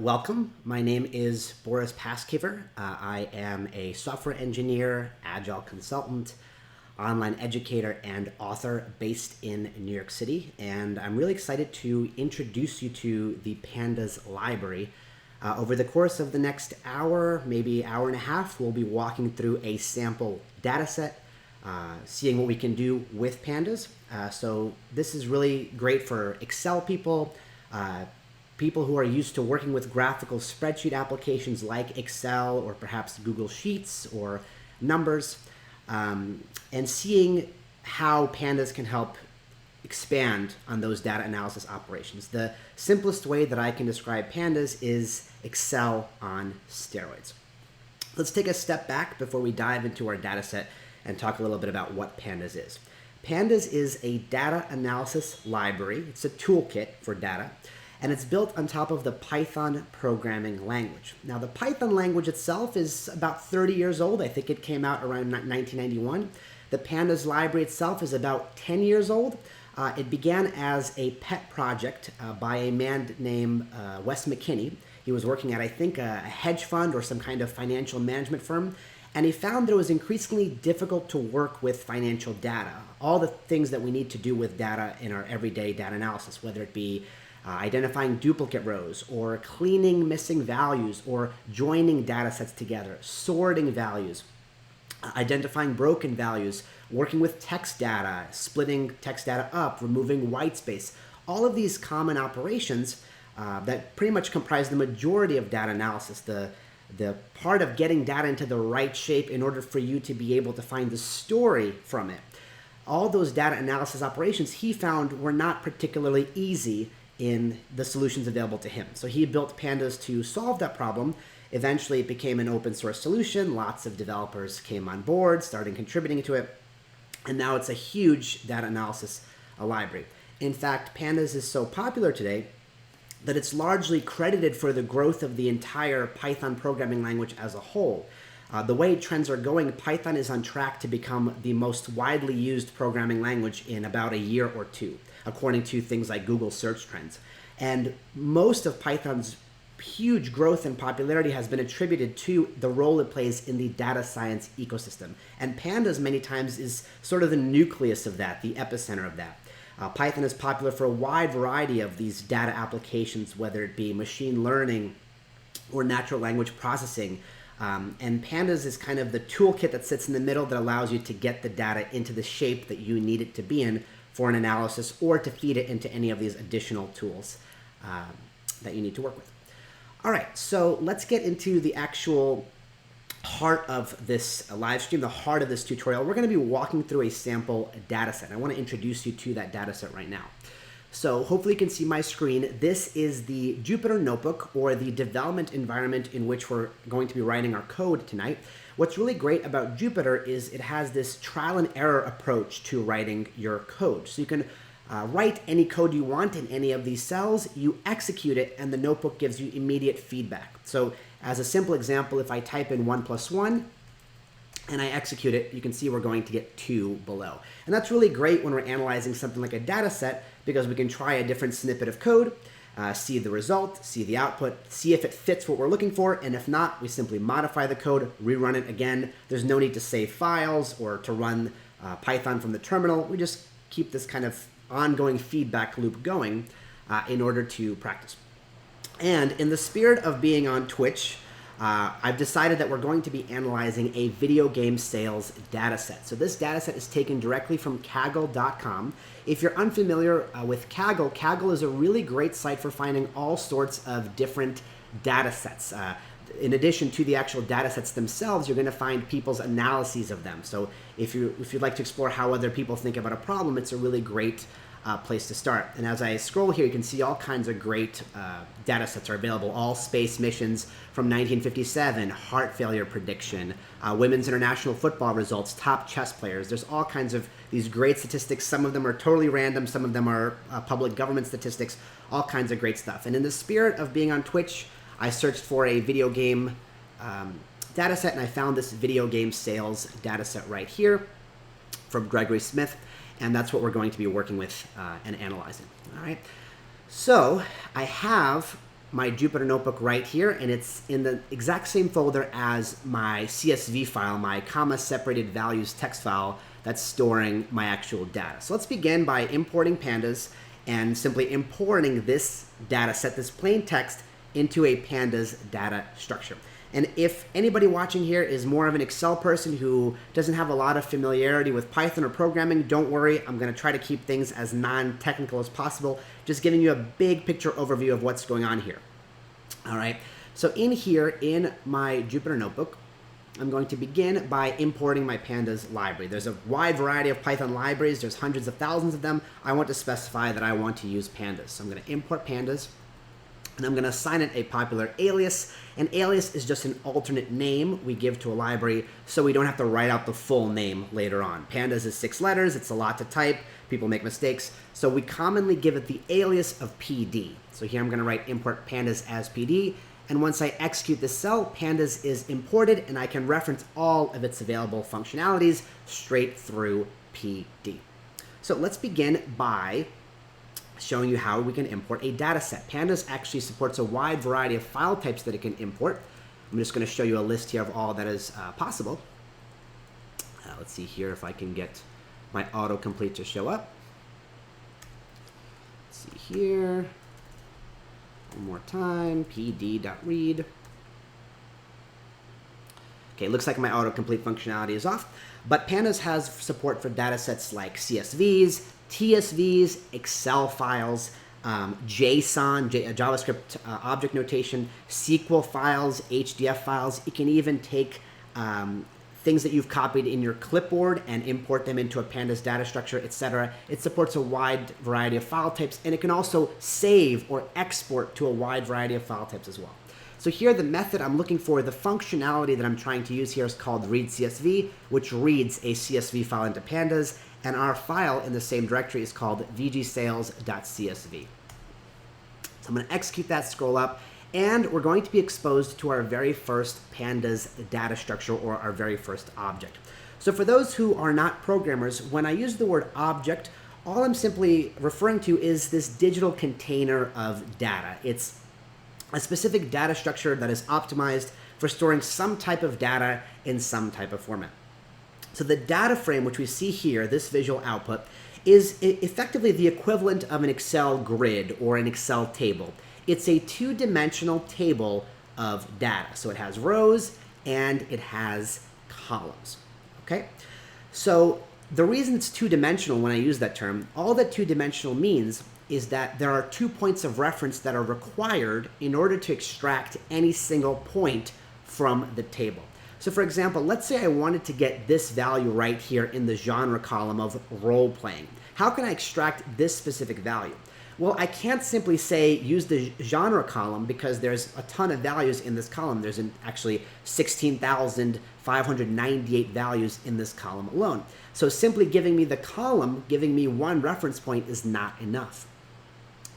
Welcome. My name is Boris Paskiver. I am a software engineer, agile consultant, online educator, and author based in New York City. And I'm really excited to introduce you to the Pandas library. Over the course of the next hour, maybe hour and a half, we'll be walking through a sample data set, seeing what we can do with Pandas. So this is really great for Excel people, people who are used to working with graphical spreadsheet applications like Excel or perhaps Google Sheets or numbers, and seeing how Pandas can help expand on those data analysis operations. The simplest way that I can describe Pandas is Excel on steroids. Let's take a step back before we dive into our data set and talk a little bit about what Pandas is. Pandas is a data analysis library. It's a toolkit for data, and it's built on top of the Python programming language. Now, the Python language itself is about 30 years old. I think it came out around 1991. The Pandas library itself is about 10 years old. It began as a pet project by a man named Wes McKinney. He was working at, I think, a hedge fund or some kind of financial management firm, and he found that it was increasingly difficult to work with financial data, all the things that we need to do with data in our everyday data analysis, whether it be identifying duplicate rows, or cleaning missing values, or joining data sets together, sorting values, identifying broken values, working with text data, splitting text data up, removing white space. All of these common operations that pretty much comprise the majority of data analysis, the part of getting data into the right shape in order for you to be able to find the story from it. All those data analysis operations he found were not particularly easy in the solutions available to him. So he built Pandas to solve that problem. Eventually it became an open source solution. Lots of developers came on board, started contributing to it, and now it's a huge data analysis library. In fact, Pandas is so popular today that it's largely credited for the growth of the entire Python programming language as a whole. The way trends are going, Python is on track to become the most widely used programming language in about a year or two, according to things like Google search trends. And most of Python's huge growth and popularity has been attributed to the role it plays in the data science ecosystem. And Pandas many times is sort of the nucleus of that, the epicenter of that. Python is popular for a wide variety of these data applications, whether it be machine learning or natural language processing. And Pandas is kind of the toolkit that sits in the middle that allows you to get the data into the shape that you need it to be in for an analysis, or to feed it into any of these additional tools that you need to work with. All right, so let's get into the actual heart of this live stream, the heart of this tutorial. We're going to be walking through a sample data set. I want to introduce you to that data set right now. So hopefully you can see my screen. This is the Jupyter Notebook, or the development environment in which we're going to be writing our code tonight. What's really great about Jupyter is it has this trial and error approach to writing your code. So you can write any code you want in any of these cells, you execute it, and the notebook gives you immediate feedback. So as a simple example, if I type in 1 + 1, and I execute it, you can see we're going to get 2 below. And that's really great when we're analyzing something like a data set, because we can try a different snippet of code, see the result, see the output, see if it fits what we're looking for, and if not, we simply modify the code, rerun it again. There's no need to save files or to run Python from the terminal. We just keep this kind of ongoing feedback loop going in order to practice. And in the spirit of being on Twitch, I've decided that we're going to be analyzing a video game sales data set. So this data set is taken directly from Kaggle.com. If you're unfamiliar with Kaggle, Kaggle is a really great site for finding all sorts of different data sets. In addition to the actual data sets themselves, you're going to find people's analyses of them. So if you'd like to explore how other people think about a problem, it's a really great place to start. And as I scroll here, you can see all kinds of great data sets are available. All space missions from 1957, heart failure prediction, women's international football results, top chess players. There's all kinds of these great statistics. Some of them are totally random. Some of them are public government statistics, all kinds of great stuff. And in the spirit of being on Twitch, I searched for a video game data set, and I found this video game sales data set right here from Gregory Smith. And that's what we're going to be working with and analyzing. All right. So I have my Jupyter notebook right here, and it's in the exact same folder as my CSV file, my comma separated values text file that's storing my actual data. So let's begin by importing Pandas and simply importing this data set, this plain text, into a Pandas data structure. And if anybody watching here is more of an Excel person who doesn't have a lot of familiarity with Python or programming, don't worry. I'm going to try to keep things as non-technical as possible, just giving you a big picture overview of what's going on here. All right. So in here, in my Jupyter notebook, I'm going to begin by importing my Pandas library. There's a wide variety of Python libraries. There's hundreds of thousands of them. I want to specify that I want to use Pandas. So I'm going to import Pandas, and I'm going to assign it a popular alias. An alias is just an alternate name we give to a library so we don't have to write out the full name later on. Pandas is 6 letters. It's a lot to type. People make mistakes. So we commonly give it the alias of PD. So here I'm going to write import Pandas as PD. And once I execute this cell, Pandas is imported, and I can reference all of its available functionalities straight through PD. So let's begin by showing you how we can import a data set. Pandas actually supports a wide variety of file types that it can import. I'm just going to show you a list here of all that is possible. Let's see here if I can get my autocomplete to show up. Let's see here. One more time, pd.read. Okay, looks like my autocomplete functionality is off, but Pandas has support for data sets like CSVs, TSVs, Excel files, JSON, JavaScript object notation, SQL files, HDF files. It can even take things that you've copied in your clipboard and import them into a Pandas data structure, etc. It supports a wide variety of file types, and it can also save or export to a wide variety of file types as well. So here, the method I'm looking for, the functionality that I'm trying to use here is called read CSV, which reads a CSV file into Pandas, and our file in the same directory is called vgsales.csv. So I'm going to execute that, scroll up, and we're going to be exposed to our very first Pandas data structure, or our very first object. So for those who are not programmers, when I use the word object, all I'm simply referring to is this digital container of data. It's a specific data structure that is optimized for storing some type of data in some type of format. So the data frame, which we see here, this visual output, is effectively the equivalent of an Excel grid or an Excel table. It's a two-dimensional table of data. So it has rows and it has columns, okay? So the reason it's two-dimensional when I use that term, all that two-dimensional means is that there are 2 points of reference that are required in order to extract any single point from the table. So for example, let's say I wanted to get this value right here in the genre column of role-playing. How can I extract this specific value? Well, I can't simply say use the genre column because there's a ton of values in this column. There's actually 16,598 values in this column alone. So simply giving me the column, giving me one reference point is not enough.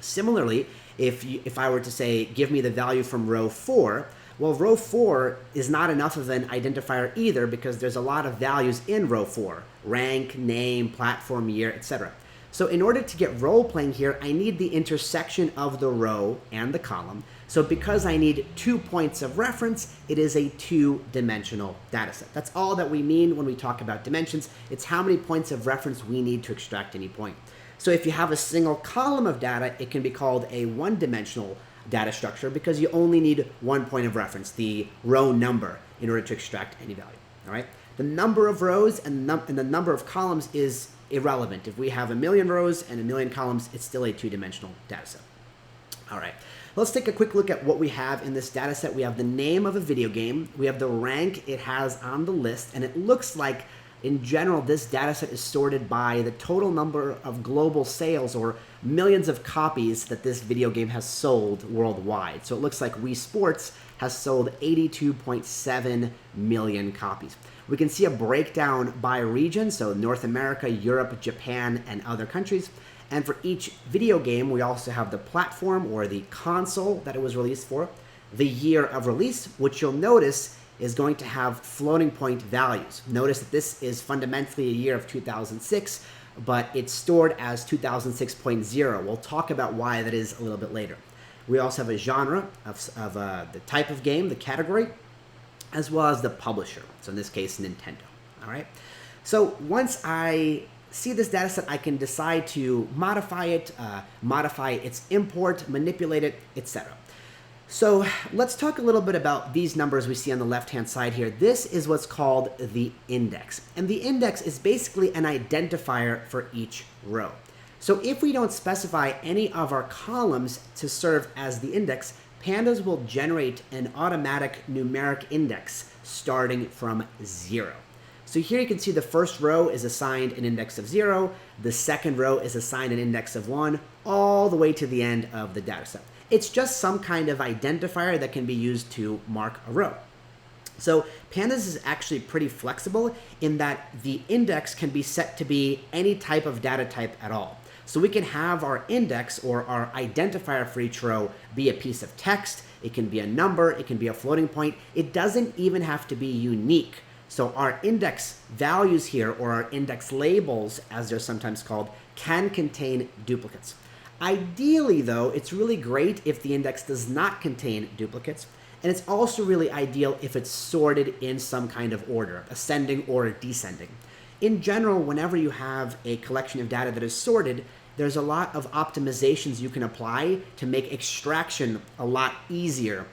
Similarly, if I were to say give me the value from row 4, well, row 4 is not enough of an identifier either because there's a lot of values in row 4, rank, name, platform, year, etc. So in order to get role-playing here, I need the intersection of the row and the column. So because I need 2 points of reference, it is a two-dimensional data set. That's all that we mean when we talk about dimensions. It's how many points of reference we need to extract any point. So if you have a single column of data, it can be called a one-dimensional data structure because you only need 1 point of reference, the row number, in order to extract any value. All right? The number of rows and the number of columns is irrelevant. If we have 1 million rows and 1 million columns, it's still a two-dimensional data set. All right, let's take a quick look at what we have in this data set. We have the name of a video game. We have the rank it has on the list, and it looks like, in general, this data set is sorted by the total number of global sales, or millions of copies that this video game has sold worldwide. So it looks like Wii Sports has sold 82.7 million copies. We can see a breakdown by region, so North America, Europe, Japan, and other countries. And for each video game, we also have the platform or the console that it was released for, the year of release, which you'll notice is going to have floating point values. Notice that this is fundamentally a year of 2006, but it's stored as 2006.0. We'll talk about why that is a little bit later. We also have a genre of the type of game, the category, as well as the publisher. So in this case, Nintendo. All right. So once I see this data set, I can decide to modify it, modify its import, manipulate it, etc. So let's talk a little bit about these numbers we see on the left-hand side here. This is what's called the index. And the index is basically an identifier for each row. So if we don't specify any of our columns to serve as the index, Pandas will generate an automatic numeric index starting from 0. So here you can see the first row is assigned an index of 0, the second row is assigned an index of 1, all the way to the end of the data set. It's just some kind of identifier that can be used to mark a row. So Pandas is actually pretty flexible in that the index can be set to be any type of data type at all. So we can have our index or our identifier for each row be a piece of text, it can be a number, it can be a floating point. It doesn't even have to be unique. So our index values here, or our index labels, as they're sometimes called, can contain duplicates. Ideally, though, it's really great if the index does not contain duplicates, and it's also really ideal if it's sorted in some kind of order, ascending or descending. In general, whenever you have a collection of data that is sorted, there's a lot of optimizations you can apply to make extraction a lot easier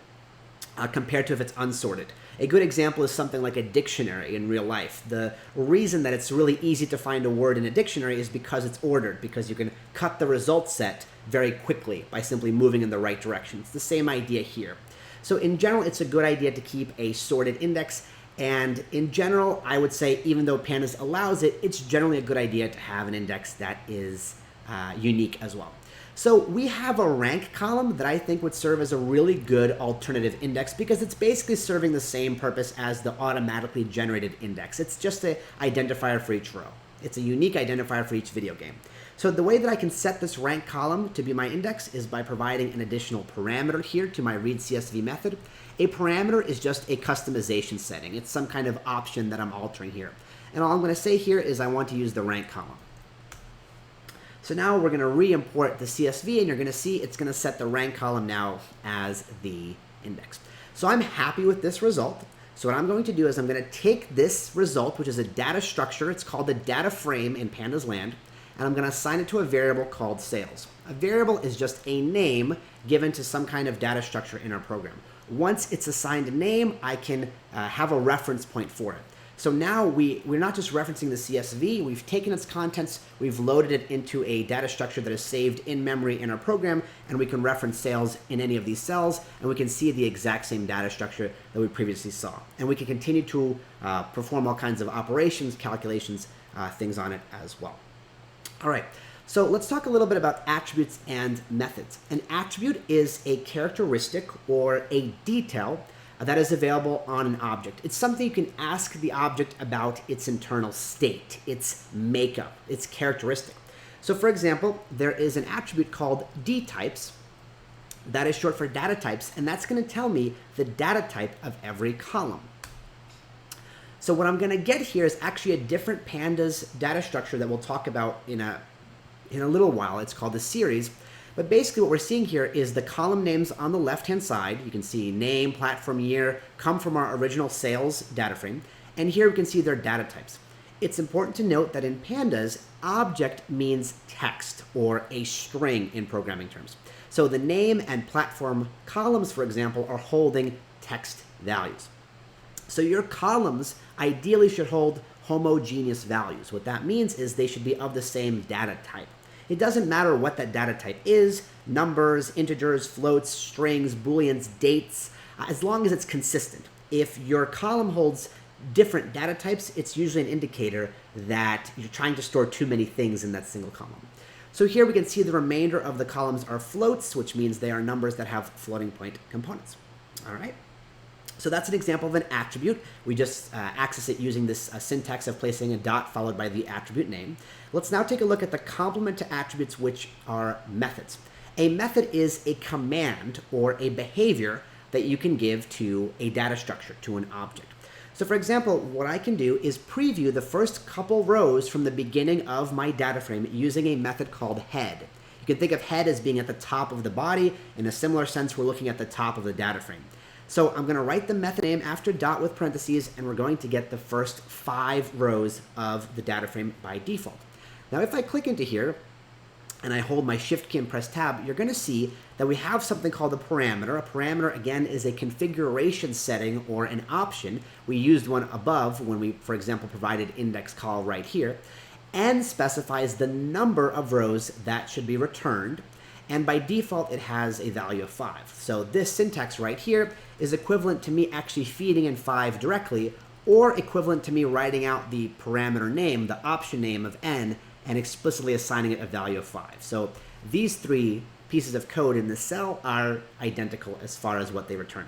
compared to if it's unsorted. A good example is something like a dictionary in real life. The reason that it's really easy to find a word in a dictionary is because it's ordered, because you can cut the result set very quickly by simply moving in the right direction. It's the same idea here. So in general, it's a good idea to keep a sorted index. And in general, I would say, even though Pandas allows it, it's generally a good idea to have an index that is unique as well. So we have a rank column that I think would serve as a really good alternative index because it's basically serving the same purpose as the automatically generated index. It's just an identifier for each row. It's a unique identifier for each video game. So the way that I can set this rank column to be my index is by providing an additional parameter here to my readCSV method. A parameter is just a customization setting. It's some kind of option that I'm altering here. And all I'm going to say here is I want to use the rank column. So now we're going to re-import the CSV, and you're going to see it's going to set the rank column now as the index. So I'm happy with this result. So what I'm going to do is I'm going to take this result, which is a data structure. It's called the data frame in Pandas land, and I'm going to assign it to a variable called sales. A variable is just a name given to some kind of data structure in our program. Once it's assigned a name, I can have a reference point for it. So now we're not just referencing the CSV, we've taken its contents, we've loaded it into a data structure that is saved in memory in our program, and we can reference sales in any of these cells, and we can see the exact same data structure that we previously saw. And we can continue to perform all kinds of operations, calculations, things on it as well. All right, so let's talk a little bit about attributes and methods. An attribute is a characteristic or a detail that is available on an object. It's something you can ask the object about its internal state, its makeup, its characteristic. So for example, there is an attribute called dtypes that is short for data types, and that's going to tell me the data type of every column. So what I'm going to get here is actually a different Pandas data structure that we'll talk about in a little while. It's called the series. But basically what we're seeing here is the column names on the left-hand side. You can see name, platform, year, come from our original sales data frame. And here we can see their data types. It's important to note that in Pandas, object means text or a string in programming terms. So the name and platform columns, for example, are holding text values. So your columns ideally should hold homogeneous values. What that means is they should be of the same data type. It doesn't matter what that data type is, numbers, integers, floats, strings, booleans, dates, as long as it's consistent. If your column holds different data types, it's usually an indicator that you're trying to store too many things in that single column. So here we can see the remainder of the columns are floats, which means they are numbers that have floating point components. All right. So that's an example of an attribute. We just access it using this syntax of placing a dot followed by the attribute name. Let's now take a look at the complement to attributes, which are methods. A method is a command or a behavior that you can give to a data structure, to an object. So for example, what I can do is preview the first couple rows from the beginning of my data frame using a method called head. You can think of head as being at the top of the body. In a similar sense, we're looking at the top of the data frame. So I'm going to write the method name after dot with parentheses, and we're going to get the first 5 rows of the data frame by default. Now, if I click into here, and I hold my shift key and press tab, you're going to see that we have something called a parameter. A parameter, again, is a configuration setting or an option. We used one above when we, for example, provided index call right here. N specifies the number of rows that should be returned. And by default, it has a value of 5. So this syntax right here is equivalent to me actually feeding in 5 directly, or equivalent to me writing out the parameter name, the option name of N, and explicitly assigning it a value of 5. So these 3 pieces of code in this cell are identical as far as what they return.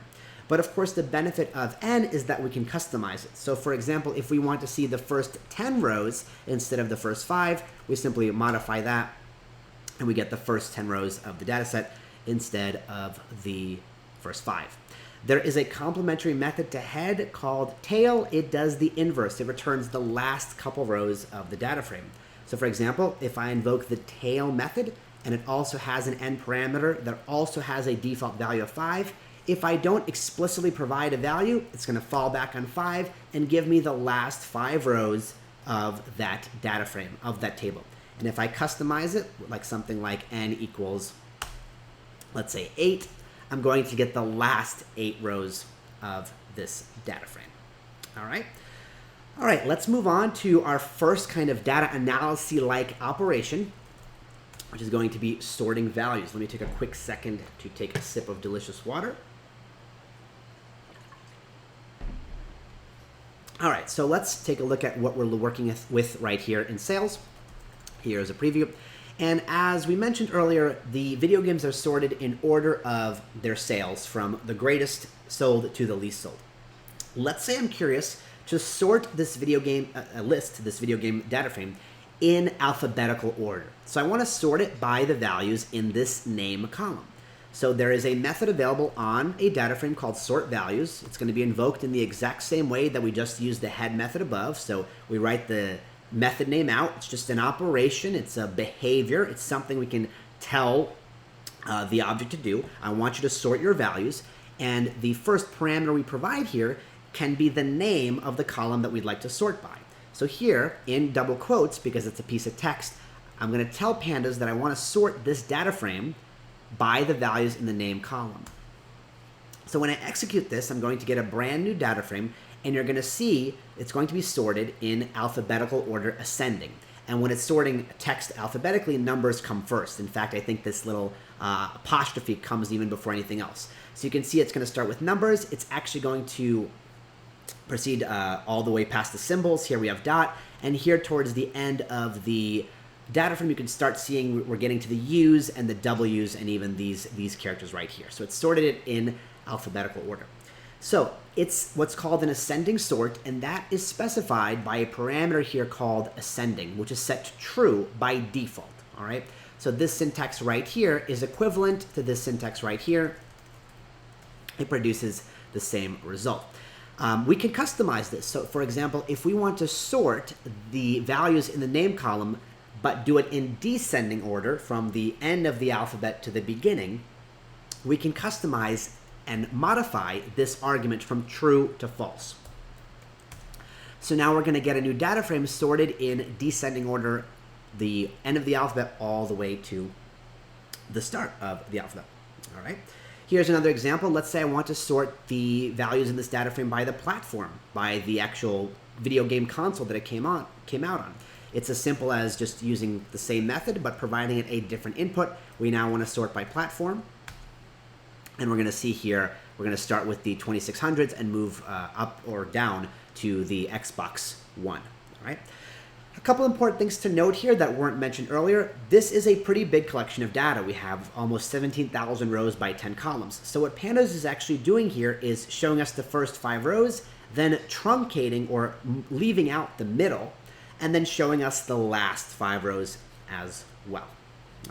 But of course, the benefit of N is that we can customize it. So for example, if we want to see the first 10 rows instead of the first 5, we simply modify that, and we get the first 10 rows of the data set instead of the first 5. There is a complementary method to head called tail. It does the inverse. It returns the last couple rows of the data frame. So for example, if I invoke the tail method, and it also has an N parameter that also has a default value of 5, if I don't explicitly provide a value, it's going to fall back on 5 and give me the last 5 rows of that data frame, of that table. And if I customize it, like something like N equals, let's say 8, I'm going to get the last 8 rows of this data frame. All right. All right, let's move on to our first kind of data analysis-like operation, which is going to be sorting values. Let me take a quick second to take a sip of delicious water. All right, so let's take a look at what we're working with right here in sales. Here's a preview. And as we mentioned earlier, the video games are sorted in order of their sales from the greatest sold to the least sold. Let's say I'm curious to sort this video game this video game data frame in alphabetical order. So I want to sort it by the values in this name column. So there is a method available on a data frame called sort values. It's going to be invoked in the exact same way that we just used the head method above. So we write the method name out. It's just an operation. It's a behavior. It's something we can tell the object to do. I want you to sort your values. And the first parameter we provide here can be the name of the column that we'd like to sort by. So here, in double quotes, because it's a piece of text, I'm going to tell Pandas that I want to sort this data frame by the values in the name column. So when I execute this, I'm going to get a brand new data frame, and you're going to see it's going to be sorted in alphabetical order ascending. And when it's sorting text alphabetically, numbers come first. In fact, I think this little apostrophe comes even before anything else. So you can see it's going to start with numbers. It's actually going to proceed all the way past the symbols. Here we have dot, and here towards the end of the data frame, you can start seeing we're getting to the U's and the W's and even these characters right here. So it's sorted it in alphabetical order. So it's what's called an ascending sort, and that is specified by a parameter here called ascending, which is set to true by default. All right. So this syntax right here is equivalent to this syntax right here. It produces the same result. We can customize this. So for example, if we want to sort the values in the name column, but do it in descending order from the end of the alphabet to the beginning, we can customize and modify this argument from true to false. So now we're going to get a new data frame sorted in descending order, the end of the alphabet all the way to the start of the alphabet. All right. Here's another example. Let's say I want to sort the values in this data frame by the platform, by the actual video game console that it came out on. It's as simple as just using the same method, but providing it a different input. We now want to sort by platform. And we're going to see here, we're going to start with the 2600s and move up or down to the Xbox One. All right. A couple important things to note here that weren't mentioned earlier. This is a pretty big collection of data. We have almost 17,000 rows by 10 columns. So what Pandas is actually doing here is showing us the first 5 rows, then truncating or leaving out the middle, and then showing us the last 5 rows as well.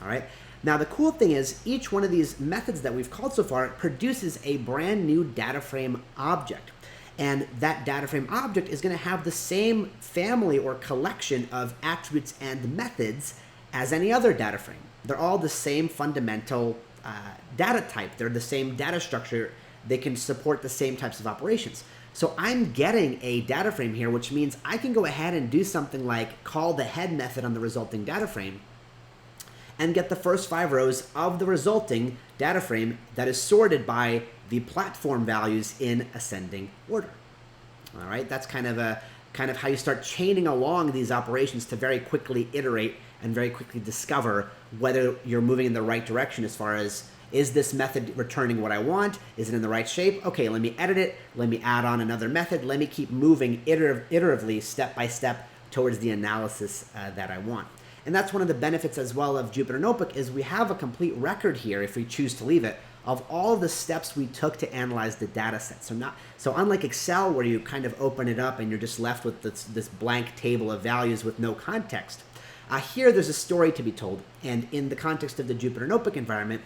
All right. Now the cool thing is each one of these methods that we've called so far produces a brand new data frame object. And that data frame object is going to have the same family or collection of attributes and methods as any other data frame. They're all the same fundamental data type. They're the same data structure. They can support the same types of operations. So I'm getting a data frame here, which means I can go ahead and do something like call the head method on the resulting data frame and get the first 5 rows of the resulting data frame that is sorted by the platform values in ascending order. All right, that's kind of how you start chaining along these operations to very quickly iterate and very quickly discover whether you're moving in the right direction as far as, is this method returning what I want? Is it in the right shape? Okay, let me edit it. Let me add on another method. Let me keep moving iteratively, step by step, towards the analysis that I want. And that's one of the benefits as well of Jupyter Notebook is we have a complete record here, if we choose to leave it, of all the steps we took to analyze the data set. So unlike Excel, where you kind of open it up and you're just left with this blank table of values with no context, here there's a story to be told. And in the context of the Jupyter Notebook environment,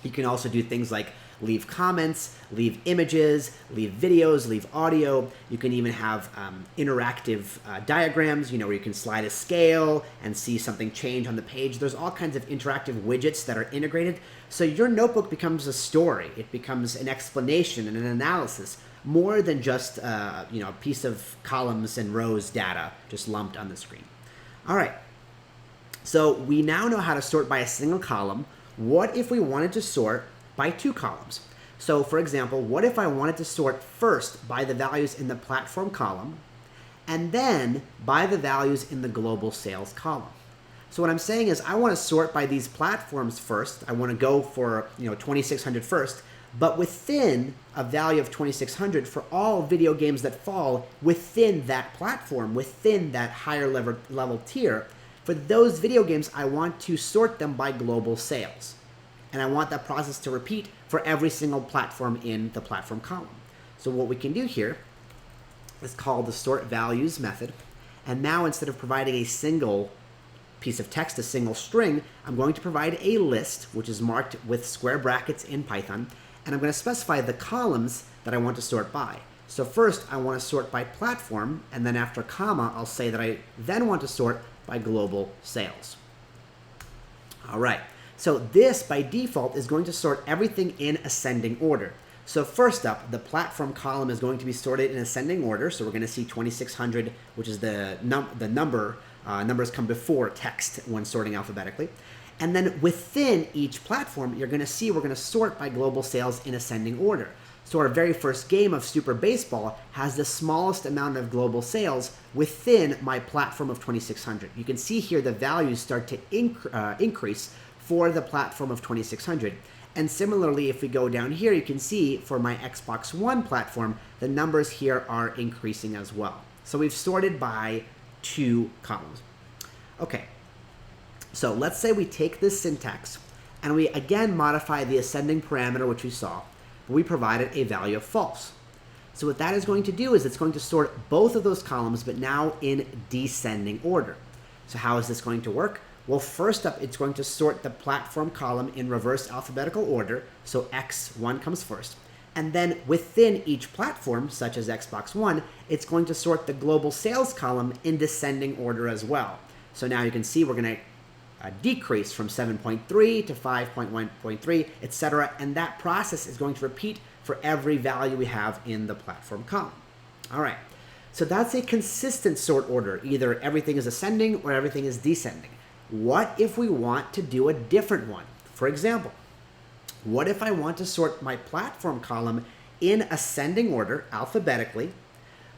you can also do things like leave comments, leave images, leave videos, leave audio. You can even have interactive diagrams, where you can slide a scale and see something change on the page. There's all kinds of interactive widgets that are integrated. So your notebook becomes a story. It becomes an explanation and an analysis more than just a piece of columns and rows data just lumped on the screen. All right. So we now know how to sort by a single column. What if we wanted to sort by 2 columns? So for example, what if I wanted to sort first by the values in the platform column and then by the values in the global sales column? So what I'm saying is I want to sort by these platforms first. I want to go for 2600 first, but within a value of 2600 for all video games that fall within that platform, within that higher level tier. For those video games, I want to sort them by global sales. And I want that process to repeat for every single platform in the platform column. So what we can do here is call the sort values method. And now instead of providing a single piece of text, a single string, I'm going to provide a list, which is marked with square brackets in Python. And I'm going to specify the columns that I want to sort by. So first, I want to sort by platform. And then after comma, I'll say that I then want to sort by global sales. All right, so this by default is going to sort everything in ascending order. So first up, the platform column is going to be sorted in ascending order. So we're going to see 2600, which is the number. Numbers come before text when sorting alphabetically. And then within each platform, you're going to see we're going to sort by global sales in ascending order. So our very first game of Super Baseball has the smallest amount of global sales within my platform of 2600. You can see here the values start to increase for the platform of 2600. And similarly, if we go down here, you can see for my Xbox One platform, the numbers here are increasing as well. So we've sorted by 2 columns. Okay, so let's say we take this syntax and we again modify the ascending parameter, which we saw. We provided a value of false. So what that is going to do is it's going to sort both of those columns, but now in descending order. So how is this going to work? Well, first up, it's going to sort the platform column in reverse alphabetical order. So X1 comes first. And then within each platform, such as Xbox One, it's going to sort the global sales column in descending order as well. So now you can see we're going to decrease from 7.3 to 5.1.3, etc. And that process is going to repeat for every value we have in the platform column. All right, so that's a consistent sort order. Either everything is ascending or everything is descending. What if we want to do a different one? For example, what if I want to sort my platform column in ascending order alphabetically,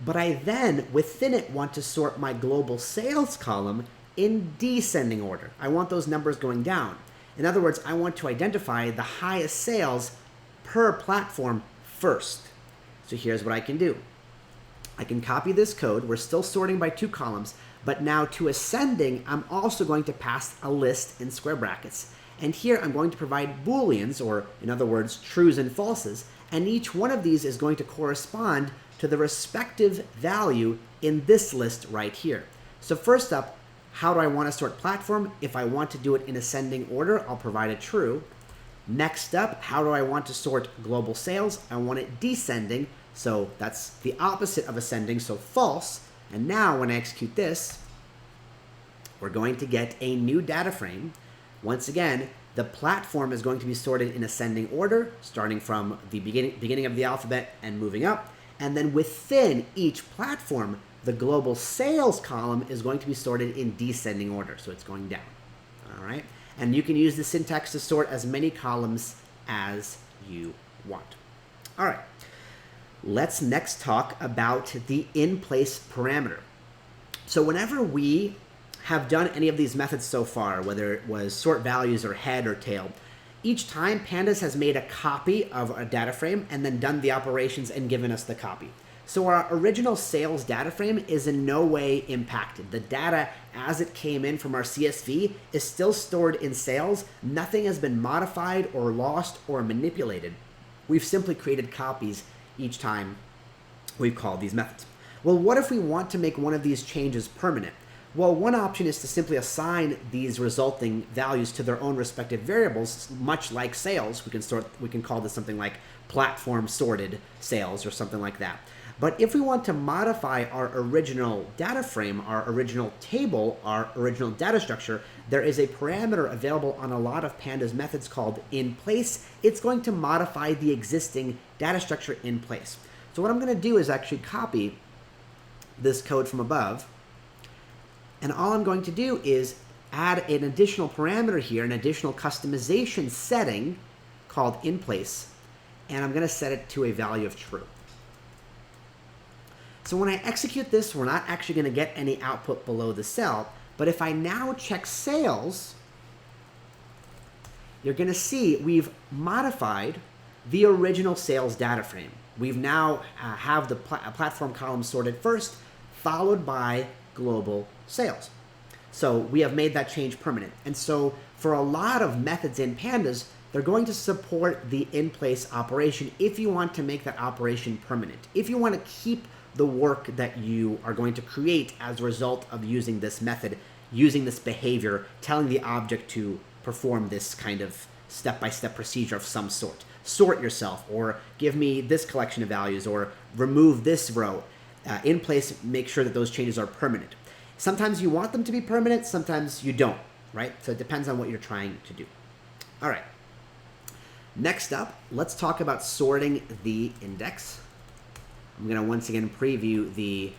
but I then within it want to sort my global sales column in descending order? I want those numbers going down. In other words, I want to identify the highest sales per platform first. So here's what I can do. I can copy this code. We're still sorting by 2 columns, but now to ascending, I'm also going to pass a list in square brackets. And here I'm going to provide Booleans, or in other words, trues and falses, and each one of these is going to correspond to the respective value in this list right here. So first up, how do I want to sort platform? If I want to do it in ascending order, I'll provide a true. Next up, how do I want to sort global sales? I want it descending, so that's the opposite of ascending, so false. And now when I execute this, we're going to get a new data frame Once again, the platform is going to be sorted in ascending order, starting from the beginning of the alphabet and moving up. And then within each platform, the global sales column is going to be sorted in descending order, so it's going down. All right? And you can use the syntax to sort as many columns as you want. All right. Let's next talk about the in-place parameter. So whenever we have done any of these methods so far, whether it was sort values or head or tail, each time Pandas has made a copy of a data frame and then done the operations and given us the copy. So our original sales data frame is in no way impacted. The data as it came in from our CSV is still stored in sales. Nothing has been modified or lost or manipulated. We've simply created copies each time we've called these methods. Well, what if we want to make one of these changes permanent? Well, one option is to simply assign these resulting values to their own respective variables, much like sales. We can call this something like platform sorted sales or something like that. But if we want to modify our original data frame, our original table, our original data structure, there is a parameter available on a lot of Pandas methods called in place. It's going to modify the existing data structure in place. So what I'm going to do is actually copy this code from above. And all I'm going to do is add an additional parameter here, an additional customization setting called in place. And I'm going to set it to a value of true. So when I execute this, we're not actually going to get any output below the cell. But if I now check sales, you're going to see we've modified the original sales data frame. We've now have the platform column sorted first, followed by global sales. So we have made that change permanent. And so for a lot of methods in Pandas, they're going to support the in-place operation if you want to make that operation permanent. If you want to keep the work that you are going to create as a result of using this method, using this behavior, telling the object to perform this kind of step-by-step procedure of some sort. Sort yourself, or give me this collection of values, or remove this row. In place, make sure that those changes are permanent. Sometimes you want them to be permanent, sometimes you don't, right? So it depends on what you're trying to do. All right. Next up, let's talk about sorting the index. I'm going to once again preview the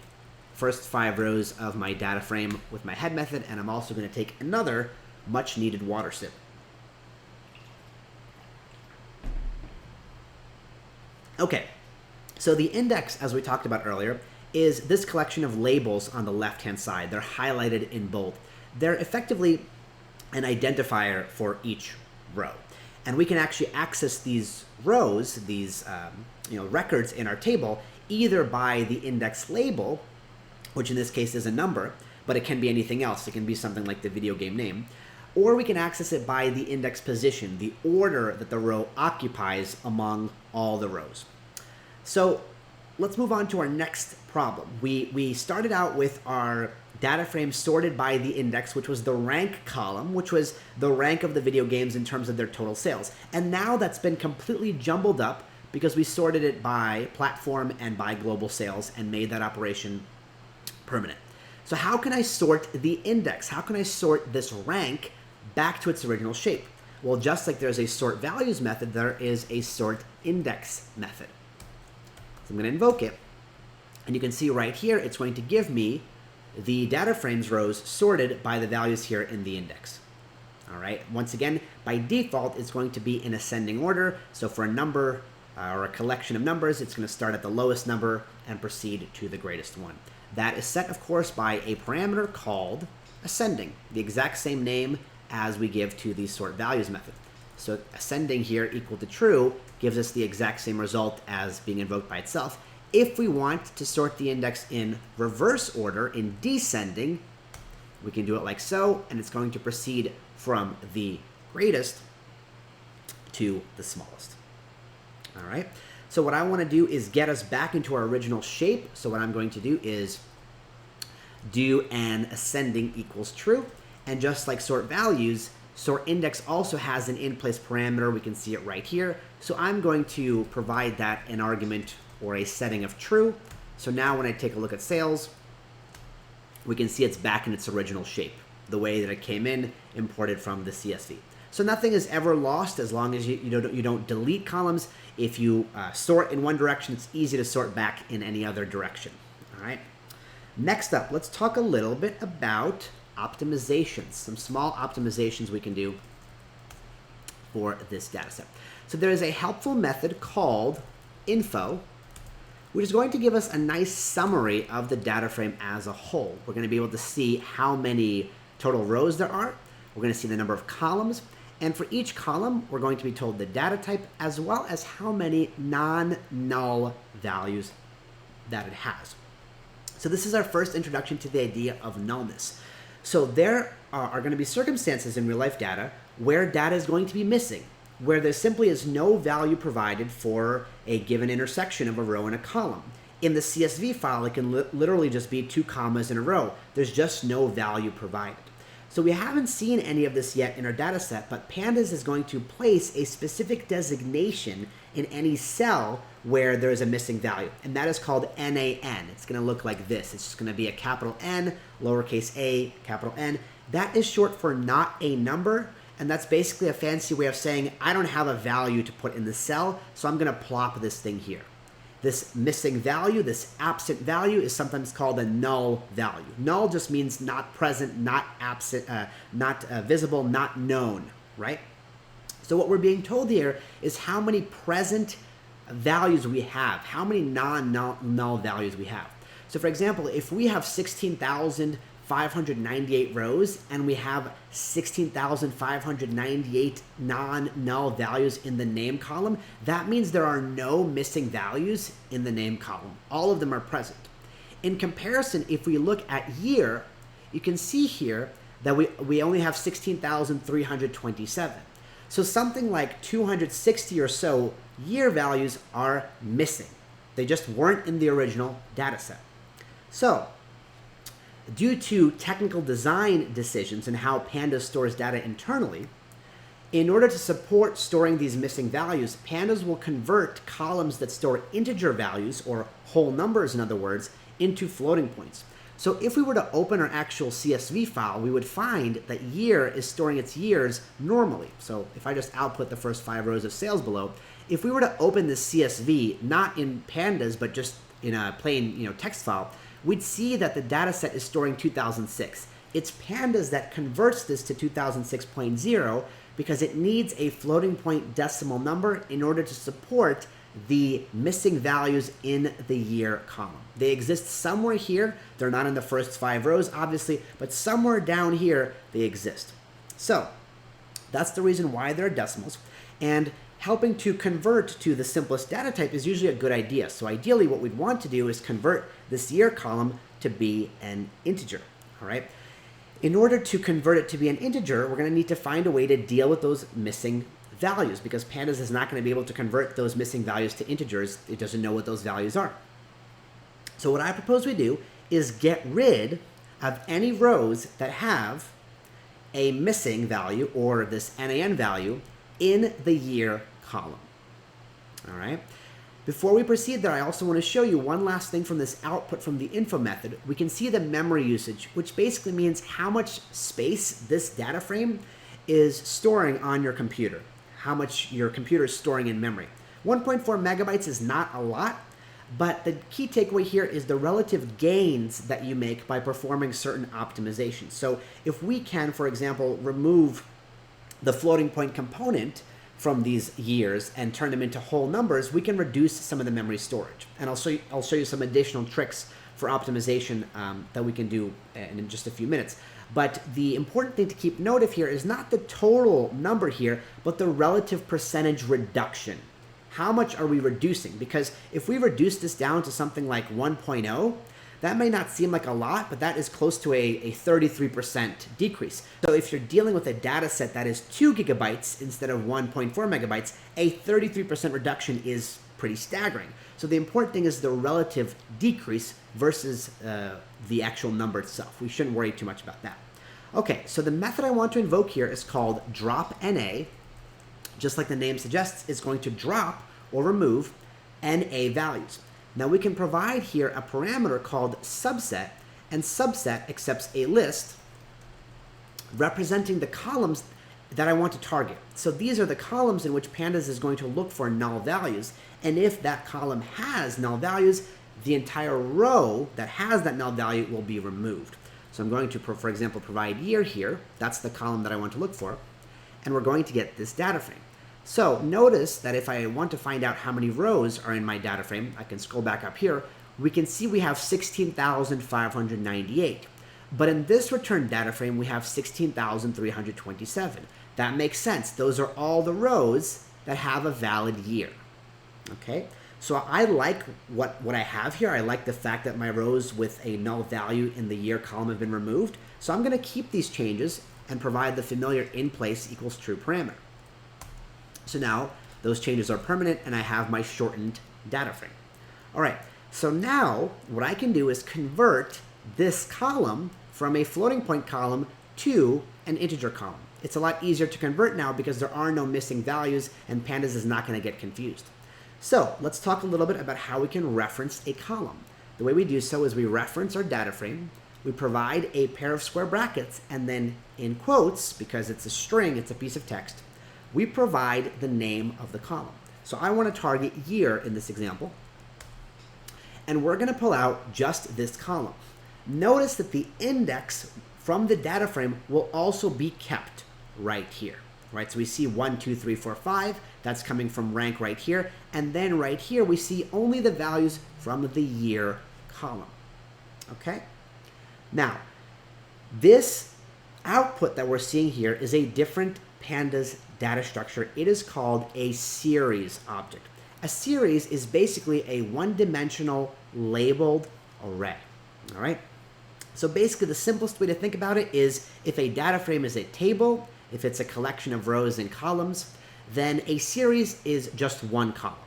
first 5 rows of my data frame with my head method, and I'm also going to take another much needed water sip. Okay, so the index, as we talked about earlier, is this collection of labels on the left-hand side. They're highlighted in bold. They're effectively an identifier for each row. And we can actually access these rows, these records in our table, either by the index label, which in this case is a number, but it can be anything else. It can be something like the video game name. Or we can access it by the index position, the order that the row occupies among all the rows. So let's move on to our next problem. We started out with our data frame sorted by the index, which was the rank column, which was the rank of the video games in terms of their total sales. And now that's been completely jumbled up because we sorted it by platform and by global sales and made that operation permanent. So how can I sort the index? How can I sort this rank back to its original shape? Well, just like there's a sort values method, there is a sort index method. So I'm going to invoke it. And you can see right here, it's going to give me the data frames rows sorted by the values here in the index. All right. Once again, by default, it's going to be in ascending order. So for a number or a collection of numbers, it's going to start at the lowest number and proceed to the greatest one. That is set, of course, by a parameter called ascending, the exact same name as we give to the sort values method. So ascending here equal to true gives us the exact same result as being invoked by itself. If we want to sort the index in reverse order, in descending, we can do it like so, and it's going to proceed from the greatest to the smallest. All right. So what I want to do is get us back into our original shape. So what I'm going to do is do an ascending equals true. And just like sort values, sort index also has an in-place parameter. We can see it right here. So I'm going to provide that an argument or a setting of true. So now when I take a look at sales, we can see it's back in its original shape. the way that it came in, imported from the CSV. So nothing is ever lost as long as you don't delete columns. If you sort in one direction, it's easy to sort back in any other direction. All right. Next up, let's talk a little bit about optimizations, some small optimizations we can do for this data set. So there is a helpful method called info, which is going to give us a nice summary of the data frame as a whole. We're going to be able to see how many total rows there are. We're going to see the number of columns. And for each column, we're going to be told the data type as well as how many non-null values that it has. So this is our first introduction to the idea of nullness. So there are going to be circumstances in real-life data where data is going to be missing, where there simply is no value provided for a given intersection of a row and a column. In the CSV file, it can literally just be 2 commas in a row. There's just no value provided. So we haven't seen any of this yet in our data set, but Pandas is going to place a specific designation in any cell where there is a missing value, and that is called NaN. It's going to look like this. It's just going to be a capital N, lowercase a, capital N. That is short for not a number, and that's basically a fancy way of saying I don't have a value to put in the cell, so I'm going to plop this thing here. This missing value, this absent value, is sometimes called a null value. Null just means not present, not absent, not visible, not known, right? So what we're being told here is how many present values we have, how many non-null values we have. So for example, if we have 16,598 rows and we have 16,598 non-null values in the name column, that means there are no missing values in the name column. All of them are present. In comparison, if we look at year, you can see here that we only have 16,327. So something like 260 or so year values are missing. They just weren't in the original data set. So due to technical design decisions and how Pandas stores data internally, in order to support storing these missing values, Pandas will convert columns that store integer values, or whole numbers in other words, into floating points. So if we were to open our actual CSV file, we would find that year is storing its years normally. So if I just output the first 5 rows of sales below, if we were to open this CSV, not in Pandas, but just in a plain text file, we'd see that the data set is storing 2006. It's Pandas that converts this to 2006.0 because it needs a floating point decimal number in order to support the missing values in the year column. They exist somewhere here. They're not in the first 5 rows, obviously, but somewhere down here they exist. So that's the reason why there are decimals. And helping to convert to the simplest data type is usually a good idea. So ideally what we'd want to do is convert this year column to be an integer, all right? In order to convert it to be an integer, we're going to need to find a way to deal with those missing values because Pandas is not going to be able to convert those missing values to integers. It doesn't know what those values are. So what I propose we do is get rid of any rows that have a missing value or this NaN value in the year column. All right. Before we proceed there, I also want to show you one last thing from this output from the info method. We can see the memory usage, which basically means how much space this data frame is storing on your computer, how much your computer is storing in memory. 1.4 megabytes is not a lot, but the key takeaway here is the relative gains that you make by performing certain optimizations. So if we can, for example, remove the floating point component from these years and turn them into whole numbers, we can reduce some of the memory storage. And I'll show you some additional tricks for optimization that we can do in just a few minutes. But the important thing to keep note of here is not the total number here, but the relative percentage reduction. How much are we reducing? Because if we reduce this down to something like 1.0, that may not seem like a lot, but that is close to a 33% decrease. So if you're dealing with a data set that is 2 gigabytes instead of 1.4 megabytes, a 33% reduction is pretty staggering. So the important thing is the relative decrease versus the actual number itself. We shouldn't worry too much about that. Okay, so the method I want to invoke here is called drop_NA. Just like the name suggests, it's going to drop or remove NA values. Now we can provide here a parameter called subset, and subset accepts a list representing the columns that I want to target. So these are the columns in which Pandas is going to look for null values. And if that column has null values, the entire row that has that null value will be removed. So I'm going to, for example, provide year here. That's the column that I want to look for. And we're going to get this data frame. So notice that if I want to find out how many rows are in my data frame, I can scroll back up here. We can see we have 16,598. But in this return data frame, we have 16,327. That makes sense. Those are all the rows that have a valid year. Okay, so I like what I have here. I like the fact that my rows with a null value in the year column have been removed. So I'm going to keep these changes and provide the familiar in place equals true parameter. So now those changes are permanent and I have my shortened data frame. All right, so now what I can do is convert this column from a floating point column to an integer column. It's a lot easier to convert now because there are no missing values and Pandas is not going to get confused. So let's talk a little bit about how we can reference a column. The way we do so is we reference our data frame, we provide a pair of square brackets, and then in quotes, because it's a string, it's a piece of text, we provide the name of the column. So I want to target year in this example, and we're going to pull out just this column. Notice that the index from the data frame will also be kept right here. Right, so we see 1, 2, 3, 4, 5. That's coming from rank right here. And then right here, we see only the values from the year column. Okay? Now, this output that we're seeing here is a different Pandas data structure. It is called a series object. A series is basically a one-dimensional labeled array. All right? So basically, the simplest way to think about it is if a data frame is a table, if it's a collection of rows and columns, then a series is just one column,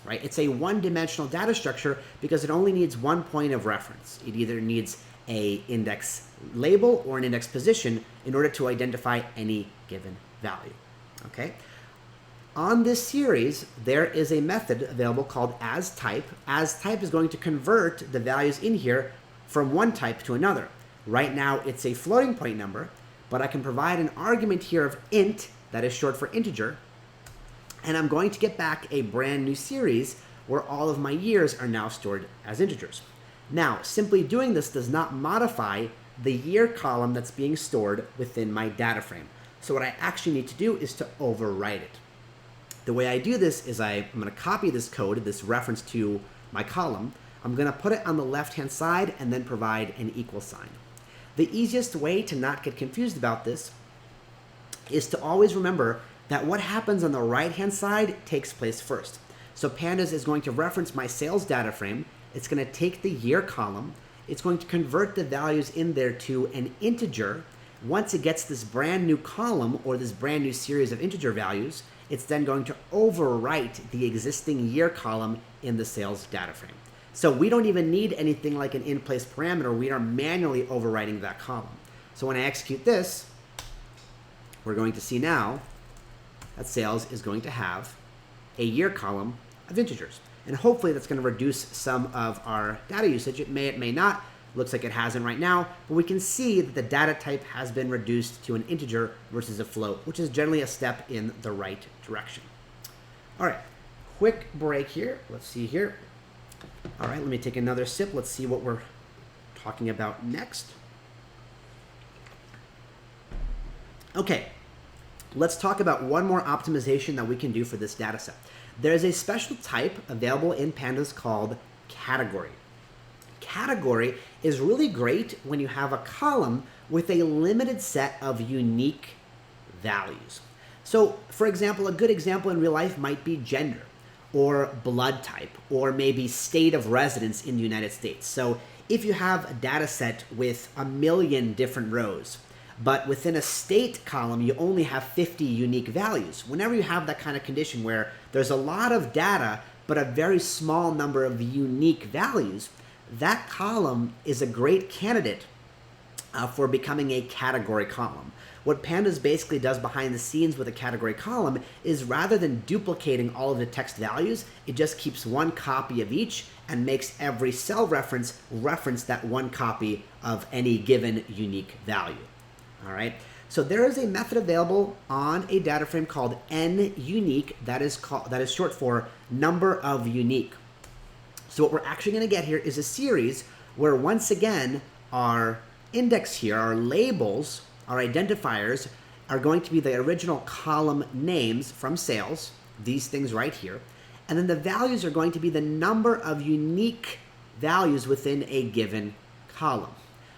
right? It's a one-dimensional data structure because it only needs one point of reference. It either needs a index label or an index position in order to identify any given value, okay? On this series, there is a method available called asType. asType is going to convert the values in here from one type to another. Right now, it's a floating point number, but I can provide an argument here of int, that is short for integer, and I'm going to get back a brand new series where all of my years are now stored as integers. Now, simply doing this does not modify the year column that's being stored within my data frame. So what I actually need to do is to overwrite it. The way I do this is I'm going to copy this code, this reference to my column. I'm going to put it on the left-hand side and then provide an equal sign. The easiest way to not get confused about this is to always remember that what happens on the right-hand side takes place first. So Pandas is going to reference my sales data frame. It's going to take the year column. It's going to convert the values in there to an integer. Once it gets this brand new column or this brand new series of integer values, it's then going to overwrite the existing year column in the sales data frame. So we don't even need anything like an in-place parameter. We are manually overwriting that column. So when I execute this, we're going to see now that sales is going to have a year column of integers. And hopefully that's going to reduce some of our data usage. It may not. Looks like it hasn't right now, but we can see that the data type has been reduced to an integer versus a float, which is generally a step in the right direction. All right, quick break here. Let's see here. All right, let me take another sip. Let's see what we're talking about next. Okay, let's talk about one more optimization that we can do for this data set. There's a special type available in Pandas called category. Category is really great when you have a column with a limited set of unique values. So, for example, a good example in real life might be gender, or blood type, or maybe state of residence in the United States. So if you have a data set with 1 million different rows, but within a state column, you only have 50 unique values. Whenever you have that kind of condition where there's a lot of data, but a very small number of unique values, that column is a great candidate for becoming a category column. What Pandas basically does behind the scenes with a category column is rather than duplicating all of the text values, it just keeps one copy of each and makes every cell reference that one copy of any given unique value. All right. So there is a method available on a data frame called nUnique that is short for number of unique. So what we're actually going to get here is a series where once again our index here, our labels, our identifiers are going to be the original column names from sales, these things right here. And then the values are going to be the number of unique values within a given column.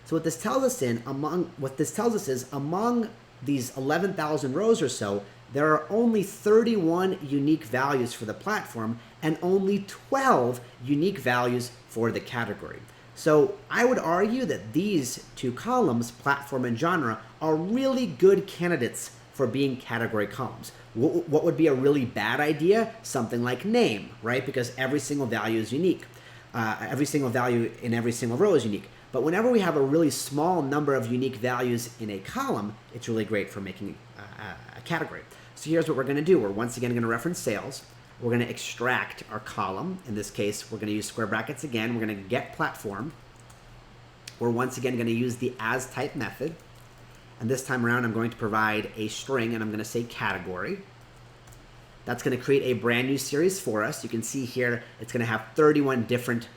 So what this tells us is among these 11,000 rows or so, there are only 31 unique values for the platform and only 12 unique values for the category. So I would argue that these two columns, platform and genre, are really good candidates for being category columns. What would be a really bad idea? Something like name, right? Because every single value is unique. Every single value in every single row is unique. But whenever we have a really small number of unique values in a column, it's really great for making a category. So here's what we're going to do. We're once again going to reference sales. We're going to extract our column. In this case, we're going to use square brackets again. We're going to get platform. We're once again going to use the as type method. And this time around, I'm going to provide a string, and I'm going to say category. That's going to create a brand new series for us. You can see here it's going to have 31 different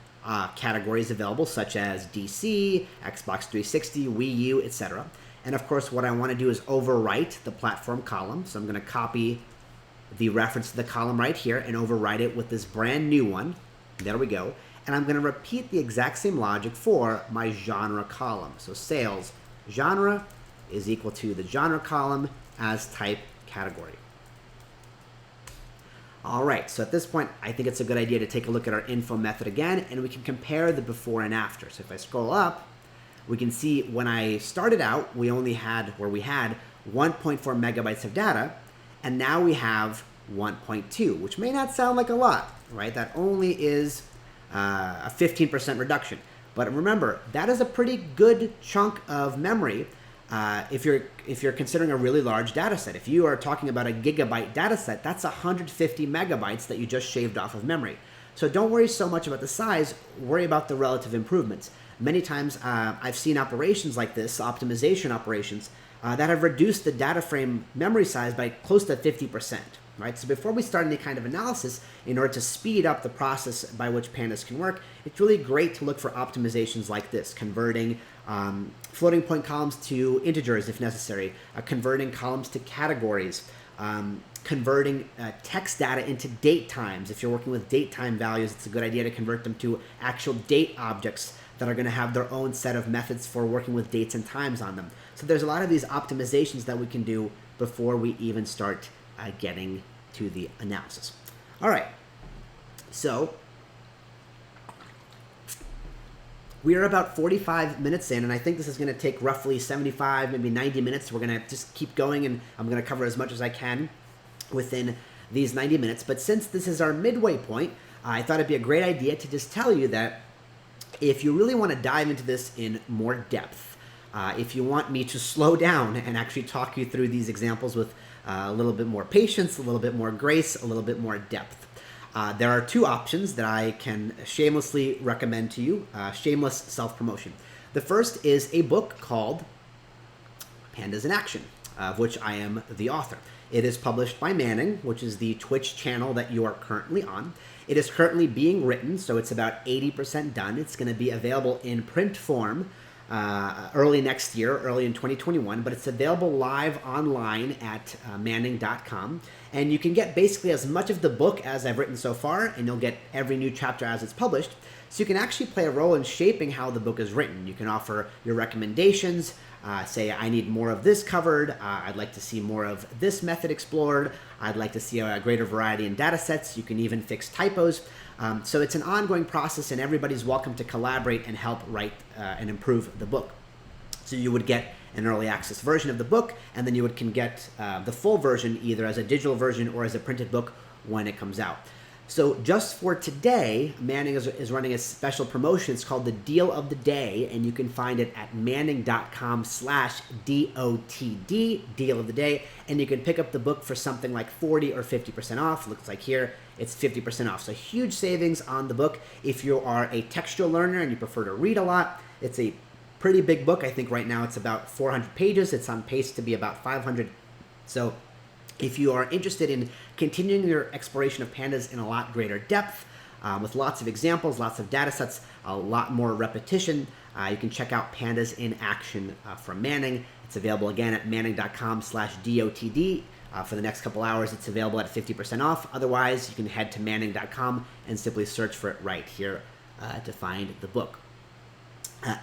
categories available, such as DC, Xbox 360, Wii U, etc. And of course, what I want to do is overwrite the platform column. So I'm going to copy the reference to the column right here and overwrite it with this brand new one. There we go. And I'm going to repeat the exact same logic for my genre column. So sales genre is equal to the genre column as type category. All right, so at this point, I think it's a good idea to take a look at our info method again, and we can compare the before and after. So if I scroll up, we can see when I started out, we had 1.4 megabytes of data, and now we have 1.2, which may not sound like a lot, right? That only is a 15% reduction. But remember, that is a pretty good chunk of memory if you're considering a really large data set. If you are talking about a gigabyte data set, that's 150 megabytes that you just shaved off of memory. So don't worry so much about the size, worry about the relative improvements. Many times I've seen operations like this, optimization operations, that have reduced the data frame memory size by close to 50%. Right? So before we start any kind of analysis, in order to speed up the process by which Pandas can work, it's really great to look for optimizations like this, converting floating point columns to integers if necessary, converting columns to categories, converting text data into date times. If you're working with date time values, it's a good idea to convert them to actual date objects that are going to have their own set of methods for working with dates and times on them. So there's a lot of these optimizations that we can do before we even start getting to the analysis. All right, so we are about 45 minutes in, and I think this is going to take roughly 75, maybe 90 minutes. We're going to just keep going, and I'm going to cover as much as I can within these 90 minutes. But since this is our midway point, I thought it'd be a great idea to just tell you that if you really want to dive into this in more depth, if you want me to slow down and actually talk you through these examples with a little bit more patience, a little bit more grace, a little bit more depth, there are two options that I can shamelessly recommend to you, shameless self-promotion. The first is a book called Pandas in Action, of which I am the author. It is published by Manning, which is the Twitch channel that you are currently on. It is currently being written, so it's about 80% done. It's going to be available in print form early next year, early in 2021, but it's available live online at manning.com. And you can get basically as much of the book as I've written so far, and you'll get every new chapter as it's published. So you can actually play a role in shaping how the book is written. You can offer your recommendations, say, I need more of this covered, I'd like to see more of this method explored, I'd like to see a greater variety in data sets. You can even fix typos. So it's an ongoing process, and everybody's welcome to collaborate and help write and improve the book. So you would get an early access version of the book, and then you can get the full version either as a digital version or as a printed book when it comes out. So just for today, Manning is running a special promotion. It's called the Deal of the Day, and you can find it at manning.com/DOTD, Deal of the Day, and you can pick up the book for something like 40 or 50% off. Looks like here it's 50% off. So huge savings on the book. If you are a textual learner and you prefer to read a lot, it's a pretty big book. I think right now it's about 400 pages. It's on pace to be about 500. So if you are interested in continuing your exploration of pandas in a lot greater depth, with lots of examples, lots of data sets, a lot more repetition, you can check out Pandas in Action from Manning. It's available again at manning.com/DOTD. For the next couple hours, it's available at 50% off. Otherwise, you can head to manning.com and simply search for it right here to find the book.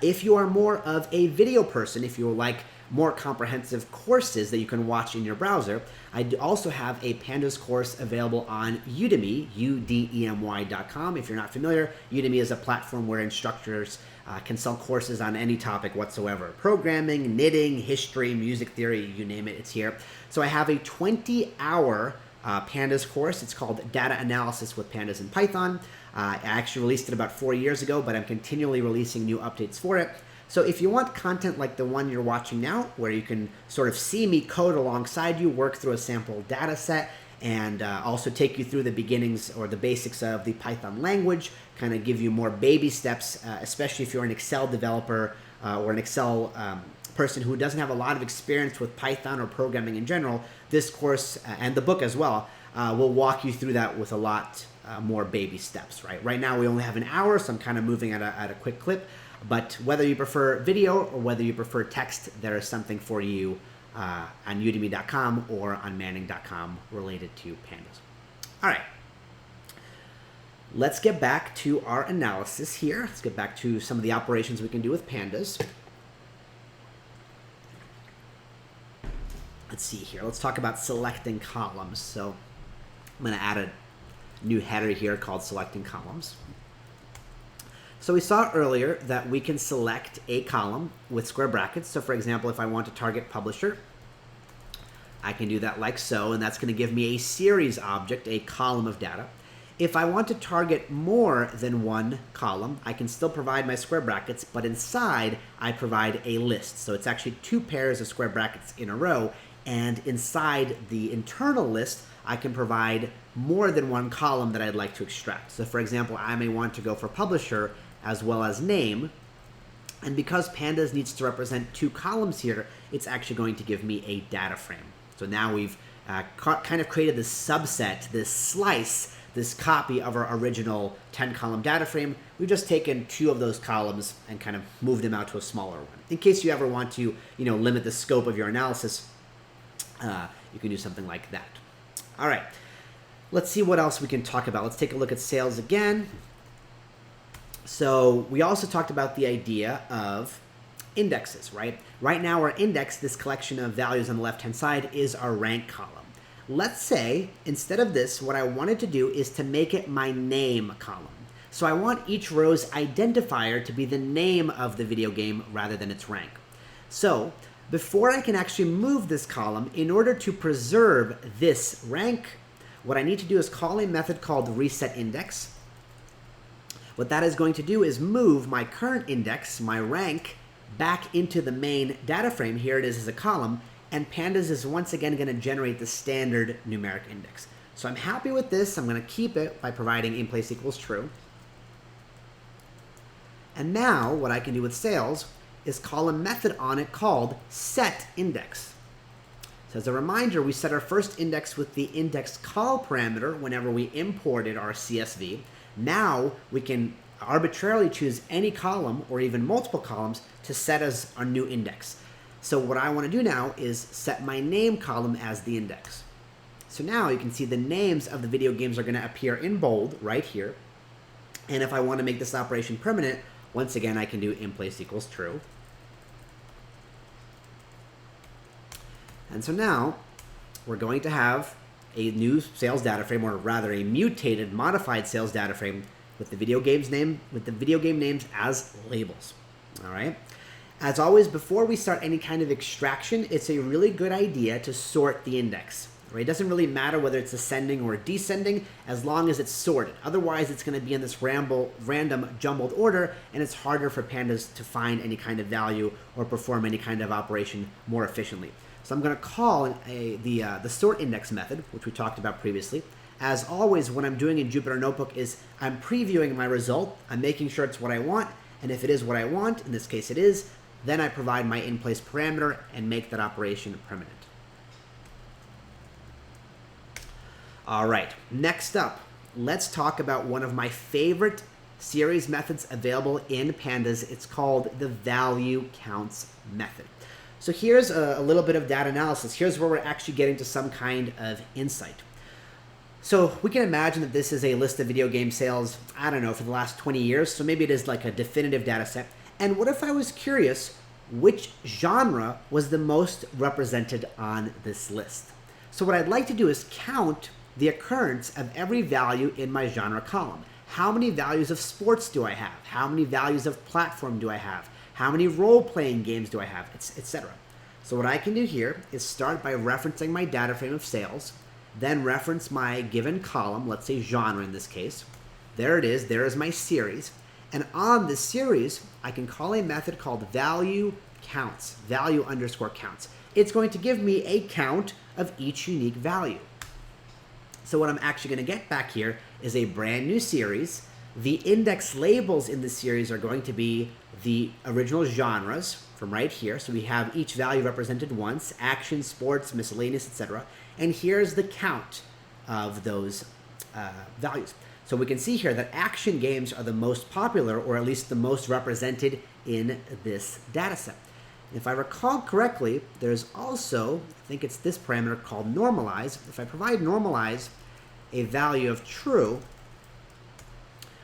If you are more of a video person, if you like more comprehensive courses that you can watch in your browser, I also have a Pandas course available on Udemy, udemy.com. If you're not familiar, Udemy is a platform where instructors can sell courses on any topic whatsoever. Programming, knitting, history, music theory, you name it, it's here. So I have a 20-hour Pandas course. It's called Data Analysis with Pandas and Python. I actually released it about 4 years ago, but I'm continually releasing new updates for it. So if you want content like the one you're watching now, where you can sort of see me code alongside you, work through a sample data set, and also take you through the beginnings or the basics of the Python language, kind of give you more baby steps, especially if you're an Excel developer or an Excel person who doesn't have a lot of experience with Python or programming in general, this course and the book as well will walk you through that with a lot more baby steps, right? Right now we only have an hour, so I'm kind of moving at a quick clip. But whether you prefer video or whether you prefer text, there is something for you on udemy.com or on manning.com related to pandas. All right. Let's get back to our analysis here. Let's get back to some of the operations we can do with pandas. Let's see here. Let's talk about selecting columns. So I'm going to add a new header here called selecting columns. So we saw earlier that we can select a column with square brackets. So for example, if I want to target publisher, I can do that like so, and that's going to give me a series object, a column of data. If I want to target more than one column, I can still provide my square brackets, but inside I provide a list. So it's actually two pairs of square brackets in a row, and inside the internal list, I can provide more than one column that I'd like to extract. So for example, I may want to go for publisher as well as name, and because Pandas needs to represent two columns here, it's actually going to give me a data frame. So now we've kind of created this subset, this slice, this copy of our original 10-column data frame. We've just taken two of those columns and kind of moved them out to a smaller one. In case you ever want to, limit the scope of your analysis, you can do something like that. All right, let's see what else we can talk about. Let's take a look at sales again. So we also talked about the idea of indexes, right? Right now our index, this collection of values on the left-hand side, is our rank column. Let's say instead of this, what I wanted to do is to make it my name column. So I want each row's identifier to be the name of the video game rather than its rank. So before I can actually move this column, in order to preserve this rank, what I need to do is call a method called resetIndex. What that is going to do is move my current index, my rank, back into the main data frame. Here it is as a column, and Pandas is once again going to generate the standard numeric index. So I'm happy with this. I'm going to keep it by providing in-place equals true. And now what I can do with sales is call a method on it called setIndex. So as a reminder, we set our first index with the index call parameter whenever we imported our CSV. Now we can arbitrarily choose any column or even multiple columns to set as our new index. So what I want to do now is set my name column as the index. So now you can see the names of the video games are going to appear in bold right here. And if I want to make this operation permanent, once again I can do in-place equals true. And so now we're going to have a new sales data frame, or rather a mutated, modified sales data frame with the video game names as labels. All right. As always, before we start any kind of extraction, it's a really good idea to sort the index. Right? It doesn't really matter whether it's ascending or descending, as long as it's sorted. Otherwise, it's going to be in this random jumbled order, and it's harder for Pandas to find any kind of value or perform any kind of operation more efficiently. So I'm going to call the sort index method, which we talked about previously. As always, what I'm doing in Jupyter Notebook is I'm previewing my result. I'm making sure it's what I want, and if it is what I want, in this case it is, Then I provide my in-place parameter and make that operation permanent. All right, next up, let's talk about one of my favorite series methods available in Pandas. It's called the value counts method. So here's a little bit of data analysis. Here's where we're actually getting to some kind of insight. So we can imagine that this is a list of video game sales, I don't know, for the last 20 years. So maybe it is like a definitive data set. And what if I was curious which genre was the most represented on this list? So what I'd like to do is count the occurrence of every value in my genre column. How many values of sports do I have? How many values of platform do I have? How many role-playing games do I have, etc. So what I can do here is start by referencing my data frame of sales, then reference my given column, let's say genre in this case. There it is, there is my series. And on this series, I can call a method called value counts, value underscore counts. It's going to give me a count of each unique value. So what I'm actually going to get back here is a brand new series. The index labels in the series are going to be the original genres from right here. So we have each value represented once: action, sports, miscellaneous, etc. And here's the count of those values. So we can see here that action games are the most popular, or at least the most represented in this data set. If I recall correctly, there's also, I think it's this parameter called normalize. If I provide normalize a value of true,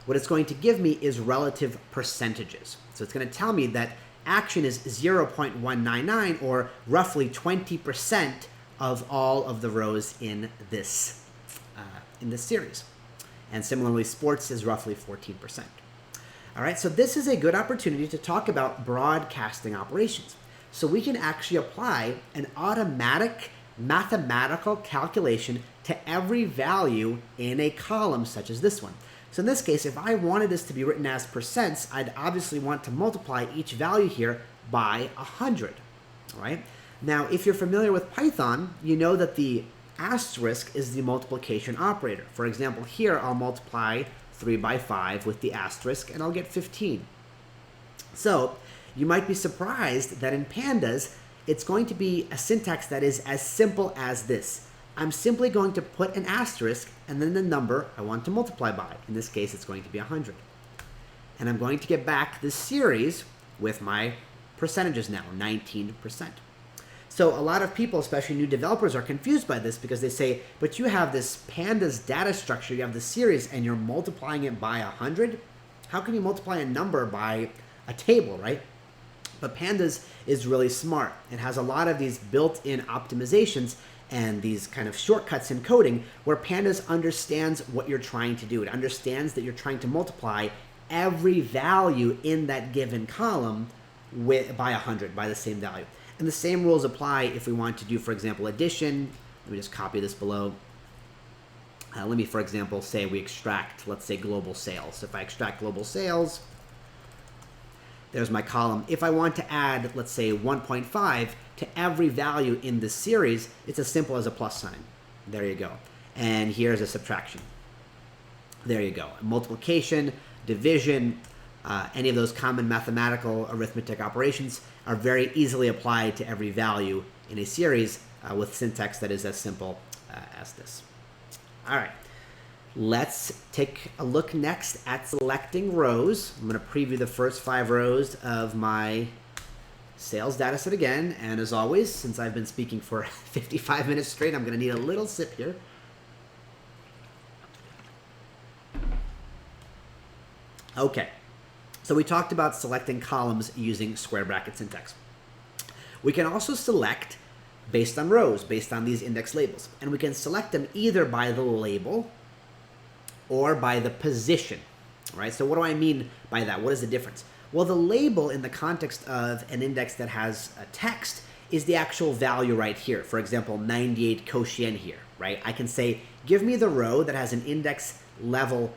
what it's going to give me is relative percentages. So it's going to tell me that action is 0.199, or roughly 20% of all of the rows in this series. And similarly, sports is roughly 14%. All right, so this is a good opportunity to talk about broadcasting operations. So we can actually apply an automatic mathematical calculation to every value in a column such as this one. So in this case, if I wanted this to be written as percents, I'd obviously want to multiply each value here by 100. All right. Now, if you're familiar with Python, you know that the asterisk is the multiplication operator. For example, here I'll multiply 3 by 5 with the asterisk and I'll get 15. So you might be surprised that in Pandas, it's going to be a syntax that is as simple as this. I'm simply going to put an asterisk and then the number I want to multiply by. In this case, it's going to be 100. And I'm going to get back this series with my percentages now, 19%. So a lot of people, especially new developers, are confused by this because they say, but you have this Pandas data structure, you have the series, and you're multiplying it by 100? How can you multiply a number by a table, right? But Pandas is really smart. It has a lot of these built-in optimizations and these kind of shortcuts in coding where Pandas understands what you're trying to do. It understands that you're trying to multiply every value in that given column by 100, by the same value. And the same rules apply if we want to do, for example, addition. Let me just copy this below. Let me, for example, say we extract, let's say, global sales. So if I extract global sales, there's my column. If I want to add, let's say, 1.5 to every value in this series, it's as simple as a plus sign. There you go. And here's a subtraction. There you go. Multiplication, division, any of those common mathematical arithmetic operations are very easily applied to every value in a series with syntax that is as simple as this. All right, let's take a look next at selecting rows. I'm going to preview the first 5 rows of my sales data set again. And as always, since I've been speaking for 55 minutes straight, I'm going to need a little sip here. Okay. So we talked about selecting columns using square bracket syntax. We can also select based on rows, based on these index labels. And we can select them either by the label or by the position. All right, so what do I mean by that? What is the difference? Well, the label in the context of an index that has a text is the actual value right here. For example, 98 quotient here, right? I can say, give me the row that has an index level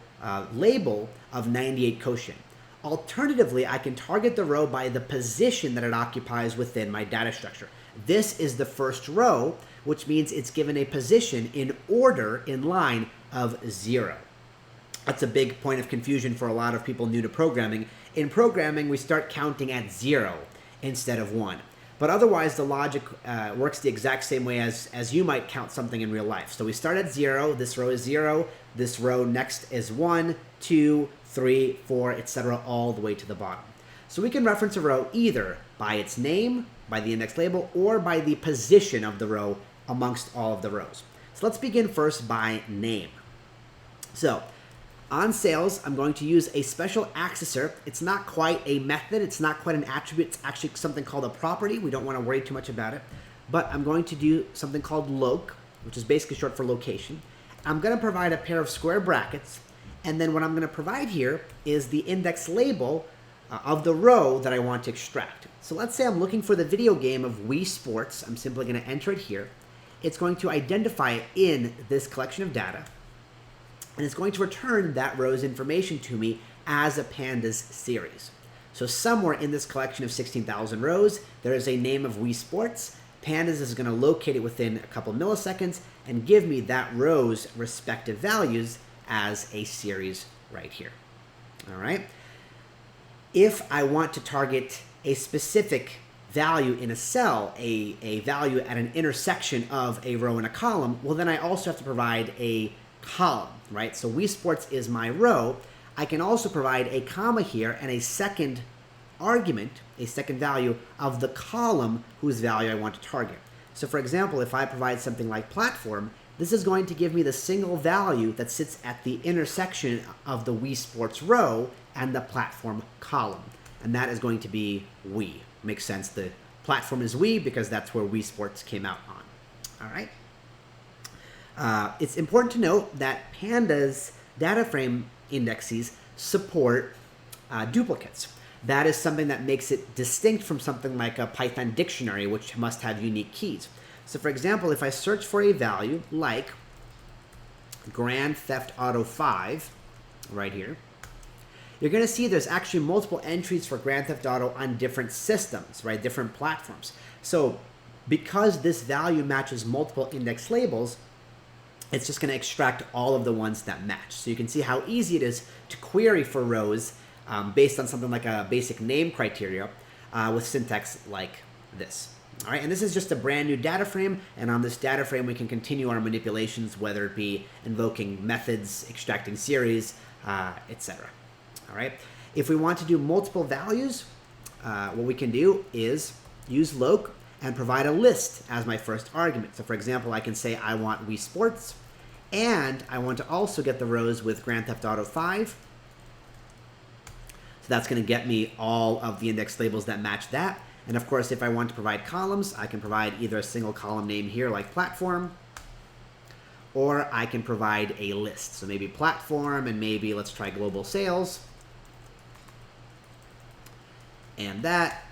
label of 98 quotient. Alternatively, I can target the row by the position that it occupies within my data structure. This is the first row, which means it's given a position in order in line of 0. That's a big point of confusion for a lot of people new to programming. In programming, we start counting at 0. instead of 1. But otherwise, the logic works the exact same way as you might count something in real life. So we start at 0, this row is 0, this row next is 1, 2, 3, 4, etc., all the way to the bottom. So we can reference a row either by its name, by the index label, or by the position of the row amongst all of the rows. So let's begin first by name. So on sales, I'm going to use a special accessor. It's not quite a method. It's not quite an attribute. It's actually something called a property. We don't want to worry too much about it. But I'm going to do something called loc, which is basically short for location. I'm going to provide a pair of square brackets. And then what I'm going to provide here is the index label of the row that I want to extract. So let's say I'm looking for the video game of Wii Sports. I'm simply going to enter it here. It's going to identify it in this collection of data. And it's going to return that row's information to me as a Pandas series. So somewhere in this collection of 16,000 rows, there is a name of Wii Sports. Pandas is going to locate it within a couple milliseconds and give me that row's respective values as a series right here. All right. If I want to target a specific value in a cell, a value at an intersection of a row and a column, well, then I also have to provide a column, right? So Wii Sports is my row. I can also provide a comma here and a second argument, a second value of the column whose value I want to target. So for example, if I provide something like platform, this is going to give me the single value that sits at the intersection of the Wii Sports row and the platform column. And that is going to be Wii. Makes sense. The platform is Wii because that's where Wii Sports came out on. All right. It's important to note that Pandas data frame indexes support duplicates. That is something that makes it distinct from something like a Python dictionary, which must have unique keys. So for example, if I search for a value like Grand Theft Auto 5 right here, you're going to see there's actually multiple entries for Grand Theft Auto on different systems, right? Different platforms. So because this value matches multiple index labels, it's just going to extract all of the ones that match. So you can see how easy it is to query for rows based on something like a basic name criteria with syntax like this. All right, and this is just a brand new data frame, and on this data frame we can continue our manipulations, whether it be invoking methods, extracting series, etc. All right, if we want to do multiple values, what we can do is use loc and provide a list as my first argument. So for example, I can say I want Wii Sports, and I want to also get the rows with Grand Theft Auto 5. So that's going to get me all of the index labels that match that. And of course, if I want to provide columns, I can provide either a single column name here like platform, or I can provide a list. So maybe platform, and maybe let's try global sales. And that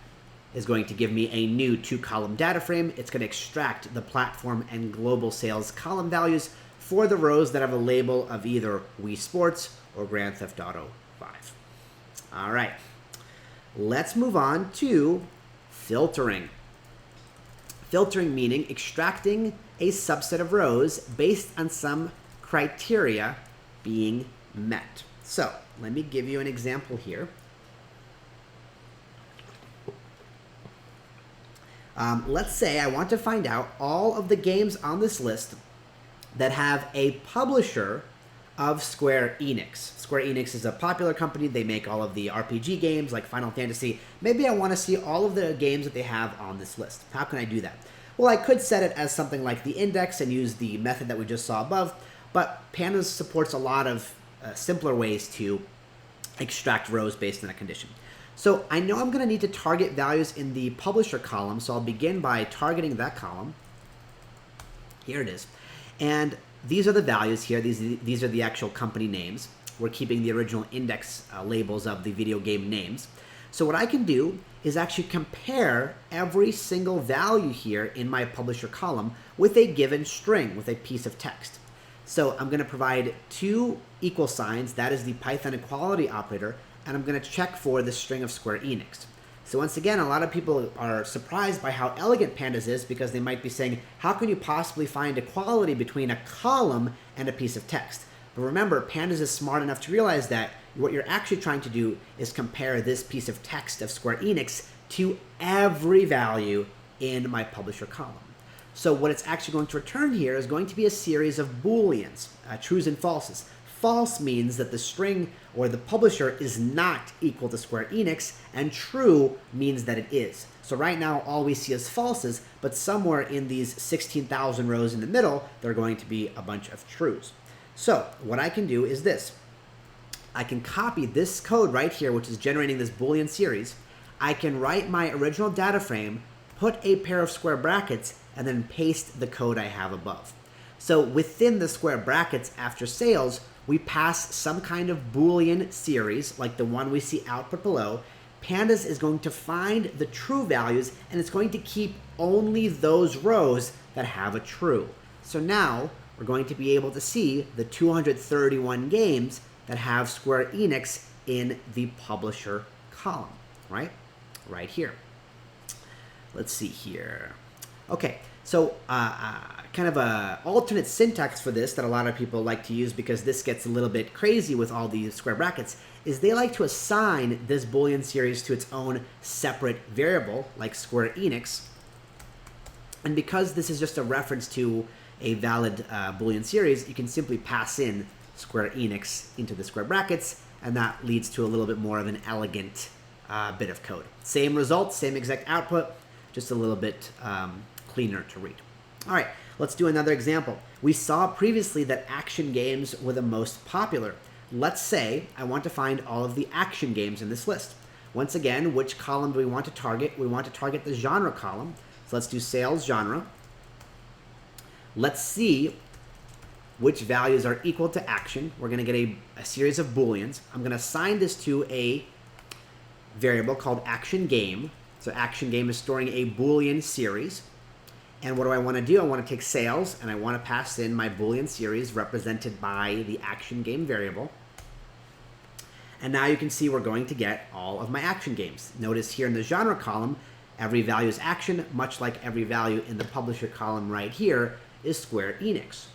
is going to give me a new 2-column data frame. It's going to extract the platform and global sales column values for the rows that have a label of either Wii Sports or Grand Theft Auto 5. All right, let's move on to filtering. Filtering meaning extracting a subset of rows based on some criteria being met. So let me give you an example here. Let's say I want to find out all of the games on this list that have a publisher of Square Enix. Square Enix is a popular company. They make all of the RPG games like Final Fantasy. Maybe I want to see all of the games that they have on this list. How can I do that? Well, I could set it as something like the index and use the method that we just saw above, but Pandas supports a lot of simpler ways to extract rows based on a condition. So I know I'm going to need to target values in the publisher column, so I'll begin by targeting that column. Here it is. And these are the values here. These are the actual company names. We're keeping the original index labels of the video game names. So what I can do is actually compare every single value here in my publisher column with a given string, with a piece of text. So I'm going to provide 2 equal signs. That is the Python equality operator. And I'm going to check for the string of Square Enix. So once again, a lot of people are surprised by how elegant Pandas is because they might be saying, how can you possibly find equality between a column and a piece of text? But remember, Pandas is smart enough to realize that what you're actually trying to do is compare this piece of text of Square Enix to every value in my publisher column. So what it's actually going to return here is going to be a series of Booleans, trues and falses. False means that the string or the publisher is not equal to Square Enix, and true means that it is. So right now all we see is falses, but somewhere in these 16,000 rows in the middle, there are going to be a bunch of trues. So what I can do is this. I can copy this code right here, which is generating this Boolean series. I can write my original data frame, put a pair of square brackets, and then paste the code I have above. So within the square brackets after sales, we pass some kind of Boolean series, like the one we see output below. Pandas is going to find the true values, and it's going to keep only those rows that have a true. So now we're going to be able to see the 231 games that have Square Enix in the publisher column, right? Right here. Let's see here. Okay, so kind of a alternate syntax for this that a lot of people like to use, because this gets a little bit crazy with all these square brackets, is they like to assign this Boolean series to its own separate variable, like Square Enix. And because this is just a reference to a valid Boolean series, you can simply pass in Square Enix into the square brackets, and that leads to a little bit more of an elegant bit of code. Same result, same exact output, just a little bit cleaner to read. All right, let's do another example. We saw previously that action games were the most popular. Let's say I want to find all of the action games in this list. Once again, which column do we want to target? We want to target the genre column. So let's do sales genre. Let's see which values are equal to action. We're going to get a series of Booleans. I'm going to assign this to a variable called action game. So action game is storing a Boolean series. And what do I want to do? I want to take sales, and I want to pass in my Boolean series represented by the action game variable. And now you can see we're going to get all of my action games. Notice here in the genre column, every value is action, much like every value in the publisher column right here is Square Enix.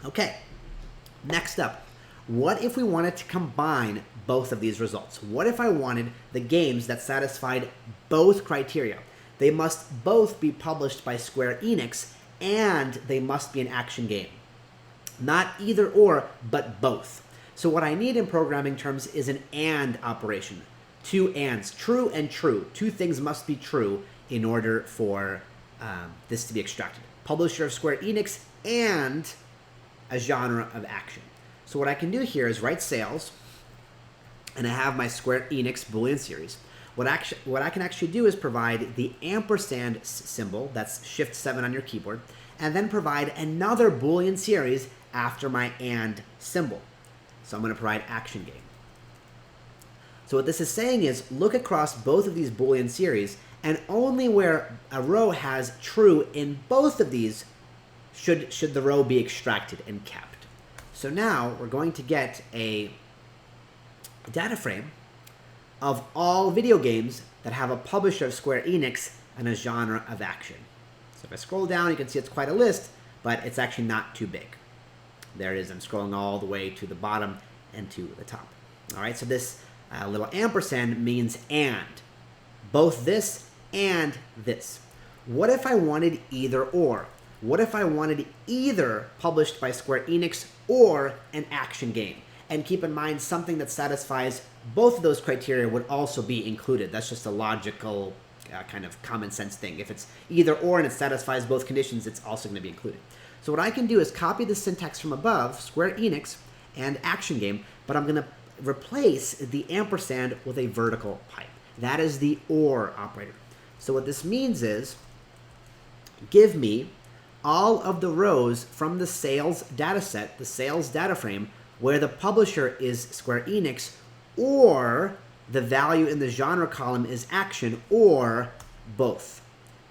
Okay, next up, what if we wanted to combine both of these results? What if I wanted the games that satisfied both criteria? They must both be published by Square Enix, and they must be an action game. Not either or, but both. So what I need in programming terms is an AND operation. Two ANDs, true and true. Two things must be true in order for this to be extracted. Publisher of Square Enix and a genre of action. So what I can do here is write sales, and I have my Square Enix Boolean series. What I can actually do is provide the ampersand symbol, that's Shift 7 on your keyboard, and then provide another Boolean series after my AND symbol. So I'm going to provide action game. So what this is saying is look across both of these Boolean series, and only where a row has true in both of these should the row be extracted and kept. So now we're going to get a data frame of all video games that have a publisher of Square Enix and a genre of action. So if I scroll down, you can see it's quite a list, but it's actually not too big. There it is. I'm scrolling all the way to the bottom and to the top. All right, so this little ampersand means and. Both this and this. What if I wanted either or? What if I wanted either published by Square Enix or an action game? And keep in mind, something that satisfies both of those criteria would also be included. That's just a logical kind of common sense thing. If it's either or and it satisfies both conditions, it's also going to be included. So what I can do is copy the syntax from above, Square Enix and action game, but I'm going to replace the ampersand with a vertical pipe. That is the OR operator. So what this means is give me all of the rows from the sales data set, the sales data frame, where the publisher is Square Enix, or the value in the genre column is action, or both.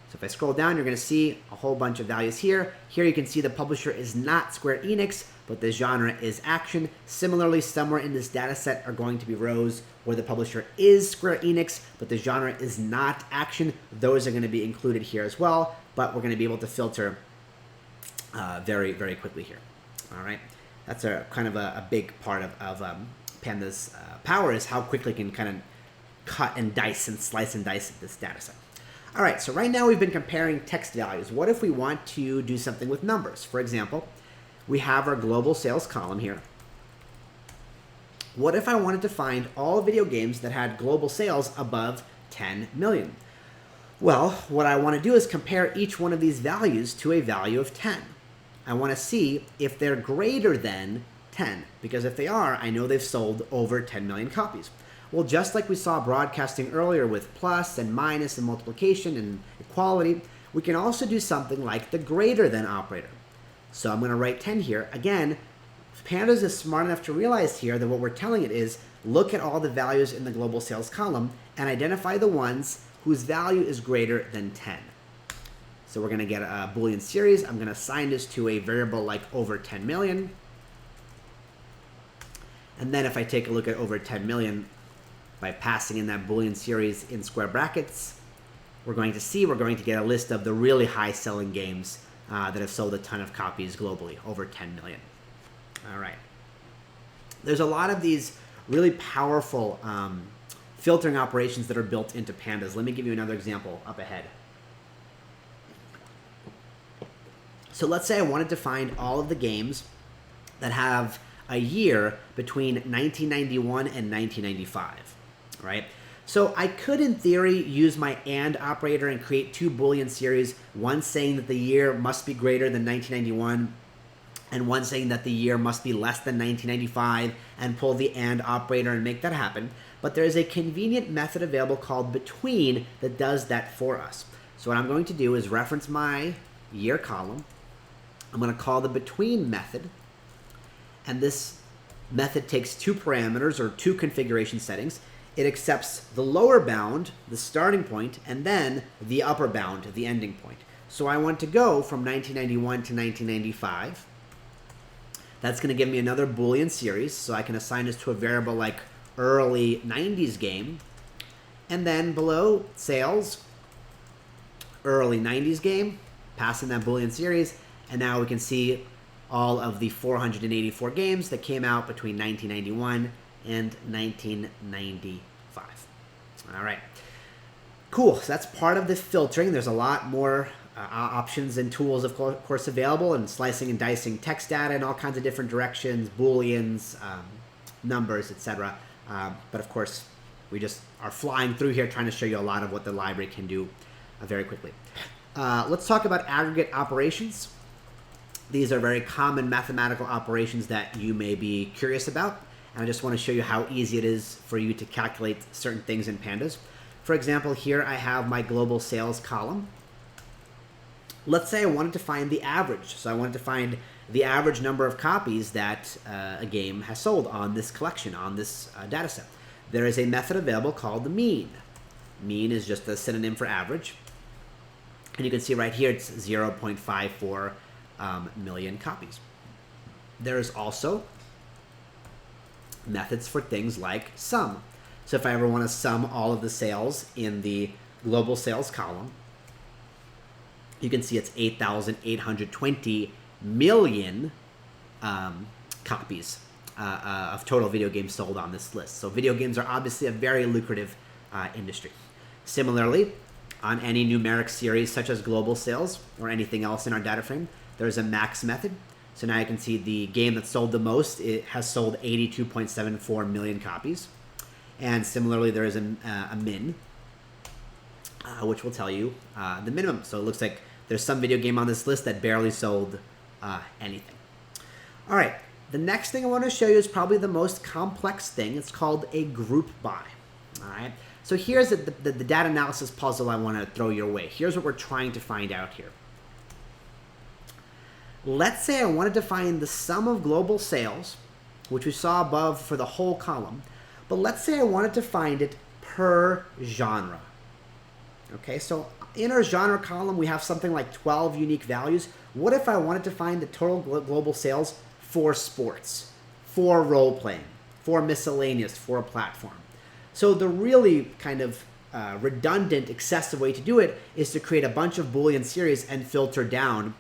So if I scroll down, you're going to see a whole bunch of values here. Here you can see the publisher is not Square Enix, but the genre is action. Similarly, somewhere in this data set are going to be rows where the publisher is Square Enix, but the genre is not action. Those are going to be included here as well, but we're going to be able to filter very, very quickly here. All right. That's a kind of a big part of Pandas power is how quickly it can kind of cut and dice and slice and dice this data set. All right, so right now we've been comparing text values. What if we want to do something with numbers? For example, we have our global sales column here. What if I wanted to find all video games that had global sales above 10 million? Well, what I want to do is compare each one of these values to a value of 10. I want to see if they're greater than 10, because if they are, I know they've sold over 10 million copies. Well, just like we saw broadcasting earlier with plus and minus and multiplication and equality, we can also do something like the greater than operator. So I'm going to write 10 here. Again, Pandas is smart enough to realize here that what we're telling it is look at all the values in the global sales column and identify the ones whose value is greater than 10. So we're going to get a Boolean series. I'm going to assign this to a variable like over 10 million. And then if I take a look at over 10 million, by passing in that Boolean series in square brackets, we're going to get a list of the really high selling games that have sold a ton of copies globally, over 10 million. All right. There's a lot of these really powerful filtering operations that are built into Pandas. Let me give you another example up ahead. So let's say I wanted to find all of the games that have a year between 1991 and 1995. Right? So I could, in theory, use my AND operator and create two Boolean series, one saying that the year must be greater than 1991, and one saying that the year must be less than 1995, and pull the AND operator and make that happen. But there is a convenient method available called between that does that for us. So what I'm going to do is reference my year column. I'm going to call the between method, and this method takes two parameters or two configuration settings. It accepts the lower bound, the starting point, and then the upper bound, the ending point. So I want to go from 1991 to 1995. That's going to give me another Boolean series, so I can assign this to a variable like early 90s game. And then below sales, early 90s game, pass in that Boolean series, and now we can see all of the 484 games that came out between 1991 and 1995. All right. Cool. So that's part of this filtering. There's a lot more options and tools, of course, available, and slicing and dicing text data in all kinds of different directions, Booleans, numbers, etc. But of course, we just are flying through here trying to show you a lot of what the library can do very quickly. Let's talk about aggregate operations. These are very common mathematical operations that you may be curious about. And I just want to show you how easy it is for you to calculate certain things in Pandas. For example, here I have my global sales column. Let's say I wanted to find the average. So I wanted to find the average number of copies that a game has sold on this collection, on this data set. There is a method available called the mean. Mean is just a synonym for average. And you can see right here it's 0.54 million copies. There is also methods for things like sum. So if I ever want to sum all of the sales in the global sales column, you can see it's 8,820 million copies of total video games sold on this list. So video games are obviously a very lucrative industry. Similarly, on any numeric series such as global sales or anything else in our data frame, there's a max method. So now you can see the game that sold the most, it has sold 82.74 million copies. And similarly, there is a min, which will tell you the minimum. So it looks like there's some video game on this list that barely sold anything. All right, the next thing I want to show you is probably the most complex thing. It's called a group by. All right, so here's the data analysis puzzle I want to throw your way. Here's what we're trying to find out here. Let's say I wanted to find the sum of global sales, which we saw above for the whole column, but let's say I wanted to find it per genre. Okay, so in our genre column, we have something like 12 unique values. What if I wanted to find the total global sales for sports, for role-playing, for miscellaneous, for a platform? So the really kind of redundant, excessive way to do it is to create a bunch of Boolean series and filter down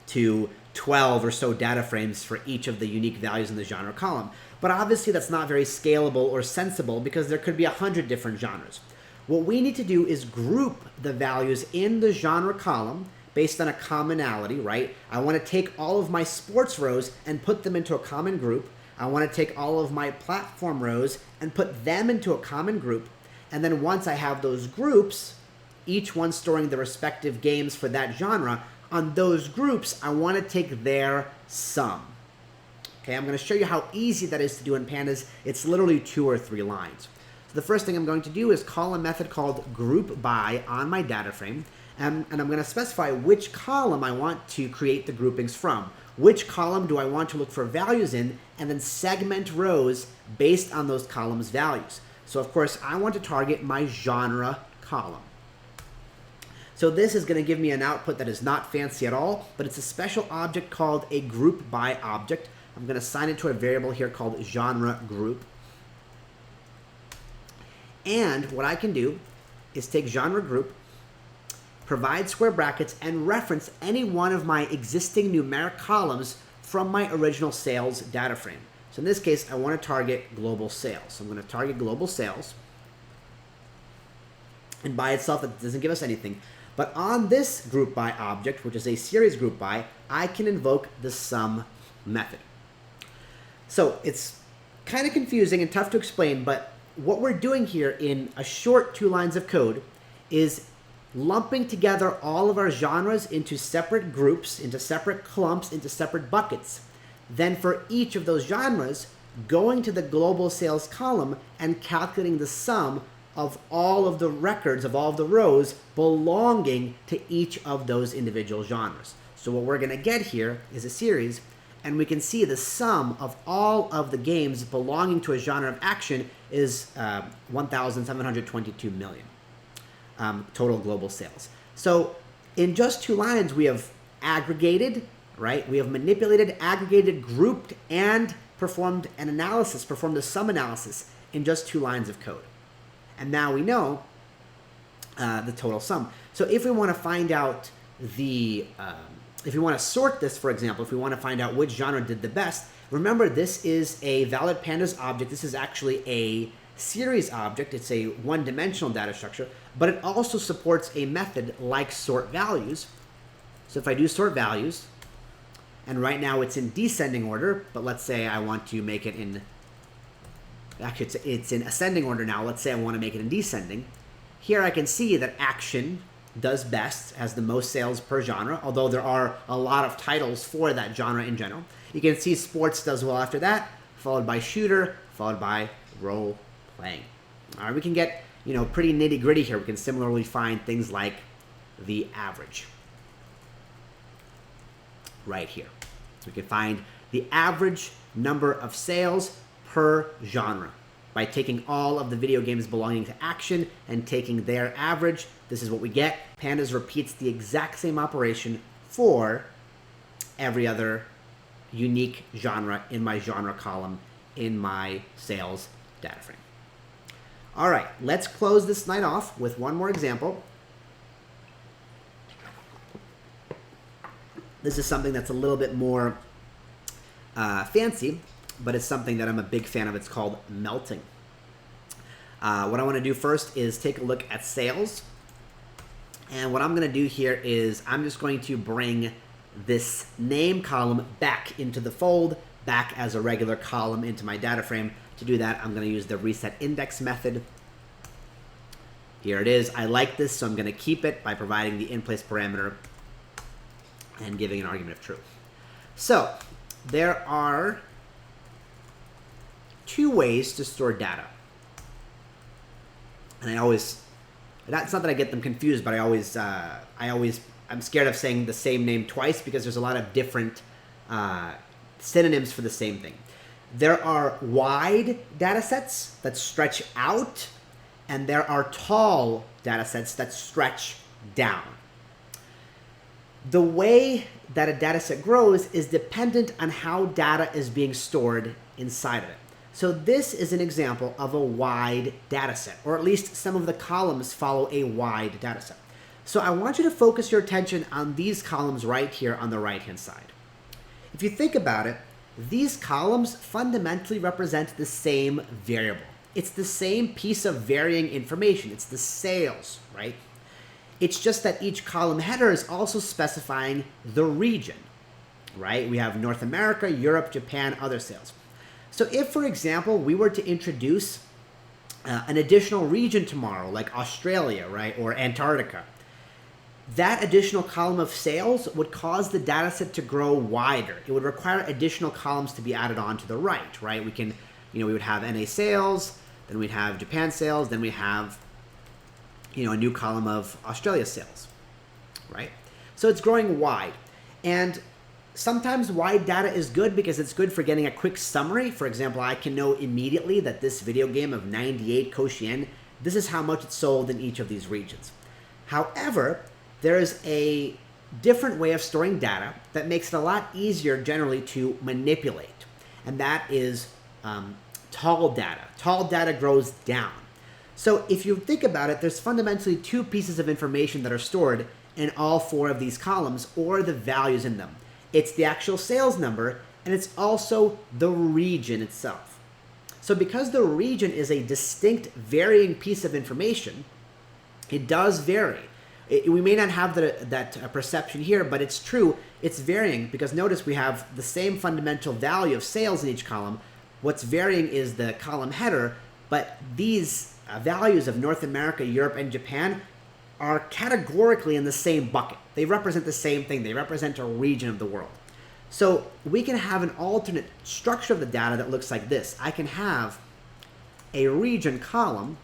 to 12 or so data frames for each of the unique values in the genre column. But obviously that's not very scalable or sensible because there could be 100 different genres. What we need to do is group the values in the genre column based on a commonality, right? I want to take all of my sports rows and put them into a common group. I want to take all of my platform rows and put them into a common group. And then once I have those groups, each one storing the respective games for that genre, on those groups, I want to take their sum. Okay, I'm going to show you how easy that is to do in Pandas. It's literally 2 or 3 lines. So the first thing I'm going to do is call a method called group by on my data frame, and I'm going to specify which column I want to create the groupings from. Which column do I want to look for values in, and then segment rows based on those columns' values. So of course, I want to target my genre column. So this is going to give me an output that is not fancy at all, but it's a special object called a group by object. I'm going to assign it to a variable here called genre group. And what I can do is take genre group, provide square brackets, and reference any one of my existing numeric columns from my original sales data frame. So in this case, I want to target global sales. So I'm going to target global sales. And by itself, it doesn't give us anything. But on this group by object, which is a series group by, I can invoke the sum method. So it's kind of confusing and tough to explain, but what we're doing here in a short 2 lines of code is lumping together all of our genres into separate groups, into separate clumps, into separate buckets. Then for each of those genres, going to the global sales column and calculating the sum of all of the records of all of the rows belonging to each of those individual genres. So what we're going to get here is a series, and we can see the sum of all of the games belonging to a genre of action is 1,722 million total global sales. So in just 2 lines, we have aggregated, right? We have manipulated, aggregated, grouped, and performed an analysis, performed a sum analysis in just 2 lines of code. And now we know the total sum. So if we want to find out the, if we want to sort this, for example, if we want to find out which genre did the best, remember this is a valid pandas object. This is actually a series object. It's a one-dimensional data structure, but it also supports a method like sort values. So if I do sort values, and right now it's in descending order, but let's say I want to make it in, actually it's in ascending order now. Let's say I want to make it in descending. Here I can see that action does best, has the most sales per genre, although there are a lot of titles for that genre in general. You can see sports does well after that, followed by shooter, followed by role playing. All right, we can get, pretty nitty gritty here. We can similarly find things like the average right here. So we can find the average number of sales per genre by taking all of the video games belonging to action and taking their average. This is what we get. Pandas repeats the exact same operation for every other unique genre in my genre column in my sales data frame. All right, let's close this night off with one more example. This is something that's a little bit more fancy, but it's something that I'm a big fan of. It's called melting. What I want to do first is take a look at sales. And what I'm going to do here is I'm just going to bring this name column back into the fold, back as a regular column into my data frame. To do that, I'm going to use the reset index method. Here it is. I like this, so I'm going to keep it by providing the in-place parameter and giving an argument of true. So there are 2 ways to store data. And it's not that I get them confused, but I'm scared of saying the same name twice because there's a lot of different synonyms for the same thing. There are wide data sets that stretch out, and there are tall data sets that stretch down. The way that a data set grows is dependent on how data is being stored inside of it. So this is an example of a wide data set, or at least some of the columns follow a wide data set. So I want you to focus your attention on these columns right here on the right-hand side. If you think about it, these columns fundamentally represent the same variable. It's the same piece of varying information. It's the sales, right? It's just that each column header is also specifying the region, right? We have North America, Europe, Japan, other sales. So if, for example, we were to introduce an additional region tomorrow, like Australia, right, or Antarctica, that additional column of sales would cause the data set to grow wider. It would require additional columns to be added on to the right? We can, we would have NA sales, then we'd have Japan sales, then we have, a new column of Australia sales, right? So it's growing wide. And sometimes wide data is good because it's good for getting a quick summary. For example, I can know immediately that this video game of 98 Koshien, this is how much it's sold in each of these regions. However, there is a different way of storing data that makes it a lot easier generally to manipulate, and that is tall data. Tall data grows down. So if you think about it, there's fundamentally two pieces of information that are stored in all four of these columns, or the values in them. It's the actual sales number, and it's also the region itself. So because the region is a distinct varying piece of information, it does vary. We may not have that perception here, but it's true. It's varying because notice we have the same fundamental value of sales in each column. What's varying is the column header, but these values of North America, Europe, and Japan are categorically in the same bucket. They represent the same thing. They represent a region of the world. So we can have an alternate structure of the data that looks like this. I can have a region column,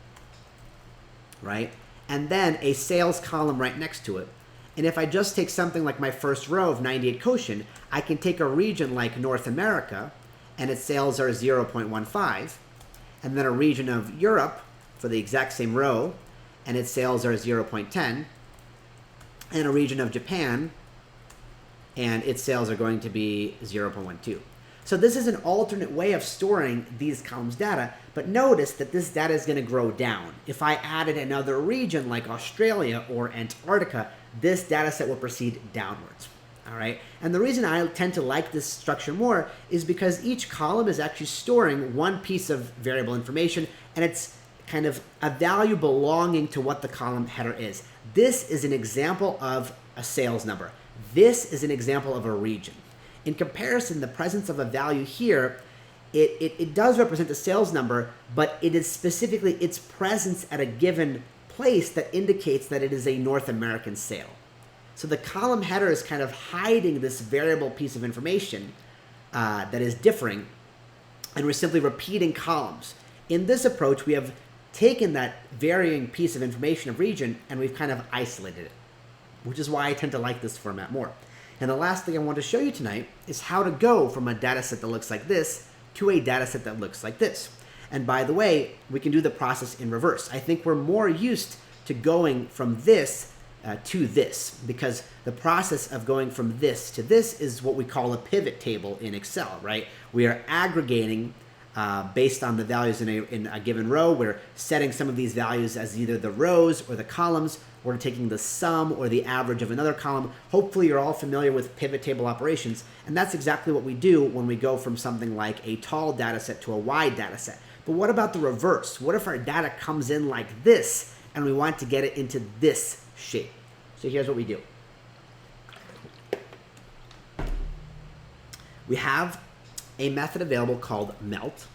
right? And then a sales column right next to it. And if I just take something like my first row of 98 Koshien, I can take a region like North America, and its sales are 0.15, and then a region of Europe for the exact same row, and its sales are 0.10, and a region of Japan, and its sales are going to be 0.12. So this is an alternate way of storing these columns data, but notice that this data is going to grow down. If I added another region like Australia or Antarctica, this data set will proceed downwards. All right. And the reason I tend to like this structure more is because each column is actually storing one piece of variable information, and it's kind of a value belonging to what the column header is. This is an example of a sales number. This is an example of a region. In comparison, the presence of a value here, it does represent the sales number, but it is specifically its presence at a given place that indicates that it is a North American sale. So the column header is kind of hiding this variable piece of information that is differing, and we're simply repeating columns. In this approach, we have taken that varying piece of information of region and we've kind of isolated it, which is why I tend to like this format more. And the last thing I want to show you tonight is how to go from a data set that looks like this to a data set that looks like this. And by the way, we can do the process in reverse. I think we're more used to going from this to this, because the process of going from this to this is what we call a pivot table in Excel, right? We are aggregating based on the values in a given row. We're setting some of these values as either the rows or the columns. We're taking the sum or the average of another column. Hopefully you're all familiar with pivot table operations, and that's exactly what we do when we go from something like a tall data set to a wide data set. But what about the reverse? What if our data comes in like this and we want to get it into this shape? So here's what we do. We have a method available called melt,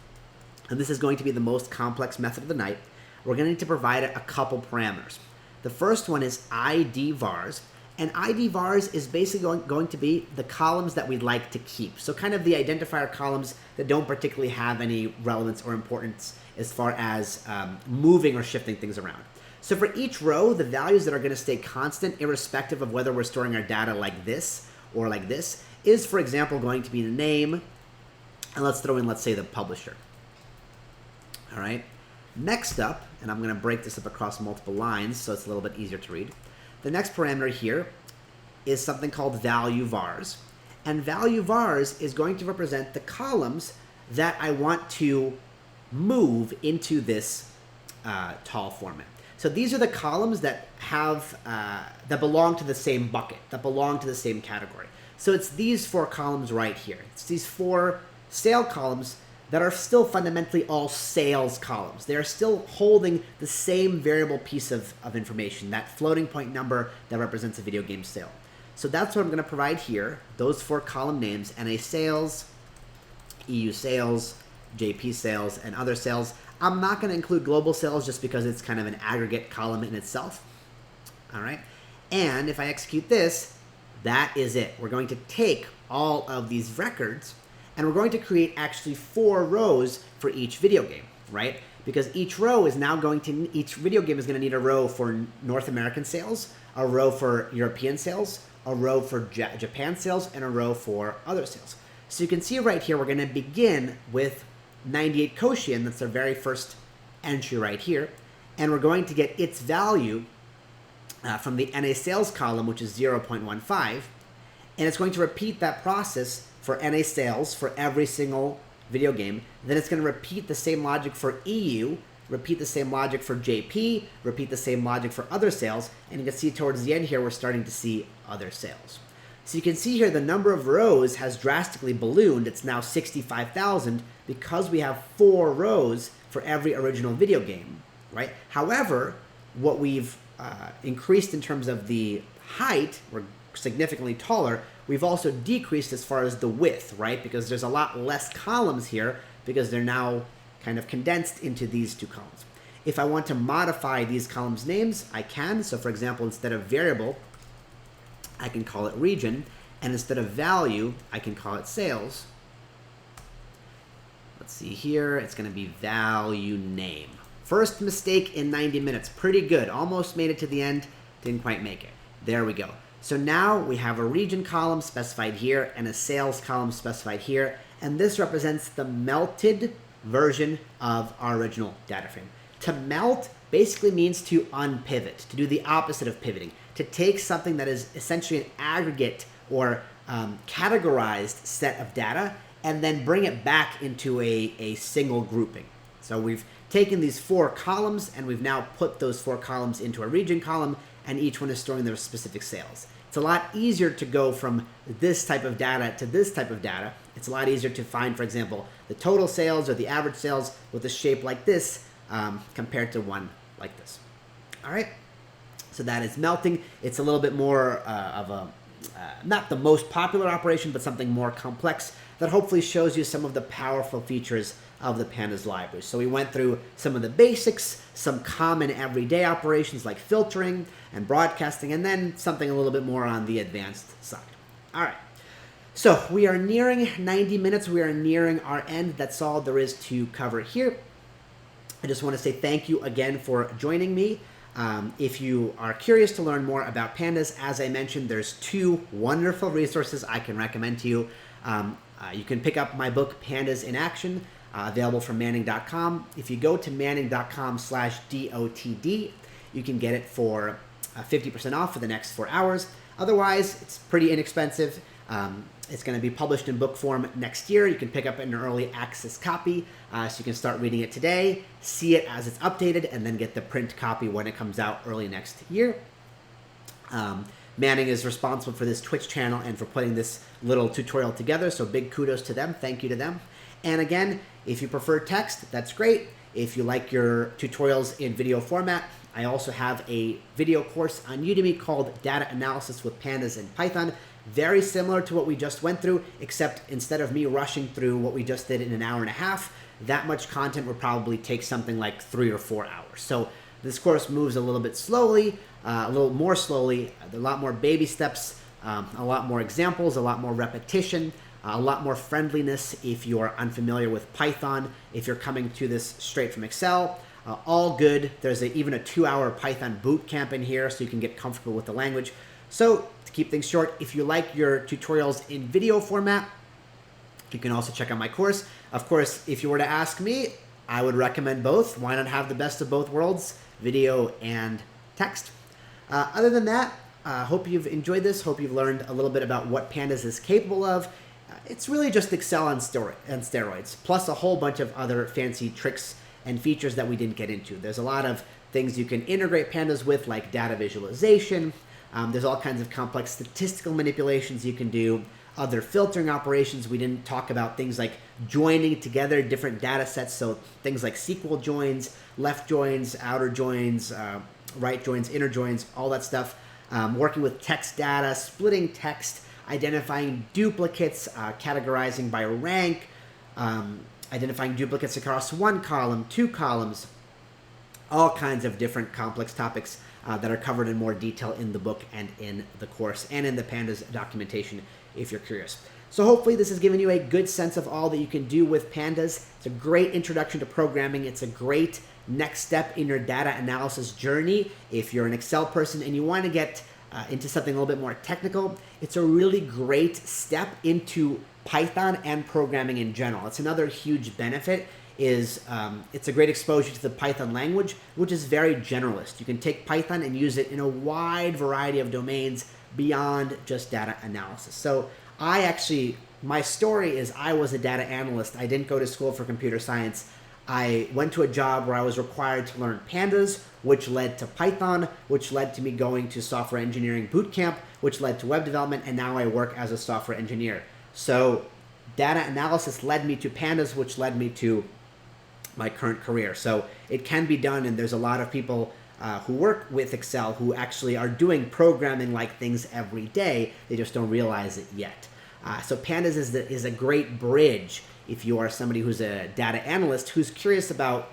and this is going to be the most complex method of the night. We're going to need to provide it a couple parameters. The first one is ID vars, and ID vars is basically going to be the columns that we'd like to keep. So kind of the identifier columns that don't particularly have any relevance or importance as far as moving or shifting things around. So for each row, the values that are going to stay constant, irrespective of whether we're storing our data like this or like this, is, for example, going to be the name, and let's throw in, let's say, the publisher. All right. Next up, and I'm going to break this up across multiple lines so it's a little bit easier to read. The next parameter here is something called value vars. And value vars is going to represent the columns that I want to move into this tall format. So these are the columns that have that belong to the same bucket, that belong to the same category. So it's these 4 columns right here. It's these 4 sale columns that are still fundamentally all sales columns. They are still holding the same variable piece of information, that floating point number that represents a video game sale. So that's what I'm going to provide here, those 4 column names, NA sales, EU sales, JP sales, and other sales. I'm not going to include global sales just because it's kind of an aggregate column in itself. All right. And if I execute this, that is it. We're going to take all of these records and we're going to create actually 4 rows for each video game, right? Because each row is now going to, each video game is going to need a row for North American sales, a row for European sales, a row for Japan sales, and a row for other sales. So you can see right here, we're going to begin with 98 Koshian, that's our very first entry right here, and we're going to get its value from the NA sales column, which is 0.15, and it's going to repeat that process for NA sales for every single video game. Then it's going to repeat the same logic for EU, repeat the same logic for JP, repeat the same logic for other sales, and you can see towards the end here, we're starting to see other sales. So you can see here the number of rows has drastically ballooned. It's now 65,000 because we have 4 rows for every original video game, right? However, what we've increased in terms of the height, we're significantly taller, we've also decreased as far as the width, right? Because there's a lot less columns here because they're now kind of condensed into these 2 columns. If I want to modify these columns' names, I can. So for example, instead of variable, I can call it region, and instead of value, I can call it sales. Let's see here, it's going to be value name. First mistake in 90 minutes, pretty good. Almost made it to the end, didn't quite make it. There we go. So now we have a region column specified here and a sales column specified here, and this represents the melted version of our original data frame. To melt basically means to unpivot, to do the opposite of pivoting, to take something that is essentially an aggregate or categorized set of data and then bring it back into a single grouping. So we've taken these 4 columns and we've now put those 4 columns into a region column, and each one is storing their specific sales. It's a lot easier to go from this type of data to this type of data. It's a lot easier to find, for example, the total sales or the average sales with a shape like this compared to one like this. All right. So that is melting. It's a little bit more of a, not the most popular operation, but something more complex that hopefully shows you some of the powerful features of the Pandas library. So we went through some of the basics, some common everyday operations like filtering and broadcasting, and then something a little bit more on the advanced side. All right. So we are nearing 90 minutes. We are nearing our end. That's all there is to cover here. I just want to say thank you again for joining me. If you are curious to learn more about Pandas, as I mentioned, there's 2 wonderful resources I can recommend to you. You can pick up my book, Pandas in Action, available from Manning.com. If you go to Manning.com/DOTD, you can get it for 50% off for the next 4 hours. Otherwise, it's pretty inexpensive. It's going to be published in book form next year. You can pick up an early access copy, so you can start reading it today, see it as it's updated, and then get the print copy when it comes out early next year. Manning is responsible for this Twitch channel and for putting this little tutorial together, so big kudos to them. Thank you to them. And again, if you prefer text, that's great. If you like your tutorials in video format, I also have a video course on Udemy called Data Analysis with Pandas and Python. Very similar to what we just went through, except instead of me rushing through what we just did in an hour and a half, that much content would probably take something like 3 or 4 hours. So this course moves a little bit slowly, a little more slowly, a lot more baby steps, a lot more examples, a lot more repetition, a lot more friendliness if you are unfamiliar with Python, if you're coming to this straight from Excel. All good. There's even a 2-hour Python boot camp in here so you can get comfortable with the language. So to keep things short, if you like your tutorials in video format, you can also check out my course. Of course, if you were to ask me, I would recommend both. Why not have the best of both worlds, video and text? Other than that, hope you've enjoyed this. Hope you've learned a little bit about what Pandas is capable of. It's really just Excel on steroids, plus a whole bunch of other fancy tricks and features that we didn't get into. There's a lot of things you can integrate Pandas with, like data visualization, There's all kinds of complex statistical manipulations you can do, other filtering operations. We didn't talk about things like joining together different data sets, so things like SQL joins, left joins, outer joins, right joins, inner joins, all that stuff. Working with text data, splitting text, identifying duplicates, categorizing by rank, identifying duplicates across one column, two columns, all kinds of different complex topics that are covered in more detail in the book and in the course and in the Pandas documentation if you're curious. So hopefully this has given you a good sense of all that you can do with Pandas. It's a great introduction to programming. It's a great next step in your data analysis journey. If you're an Excel person and you want to get into something a little bit more technical, it's a really great step into Python and programming in general. It's another huge benefit is it's a great exposure to the Python language, which is very generalist. You can take Python and use it in a wide variety of domains beyond just data analysis. So my story is I was a data analyst. I didn't go to school for computer science. I went to a job where I was required to learn Pandas, which led to Python, which led to me going to software engineering boot camp, which led to web development, and now I work as a software engineer. So data analysis led me to Pandas, which led me to my current career. So it can be done, and there's a lot of people who work with Excel who actually are doing programming-like things every day. They just don't realize it yet. So Pandas is a great bridge if you are somebody who's a data analyst who's curious about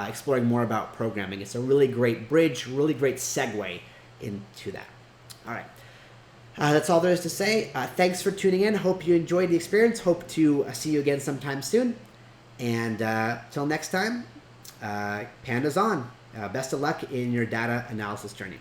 exploring more about programming. It's a really great bridge, really great segue into that. All right. That's all there is to say. Thanks for tuning in. Hope you enjoyed the experience. Hope to see you again sometime soon. And till next time, Pandas on. Best of luck in your data analysis journey.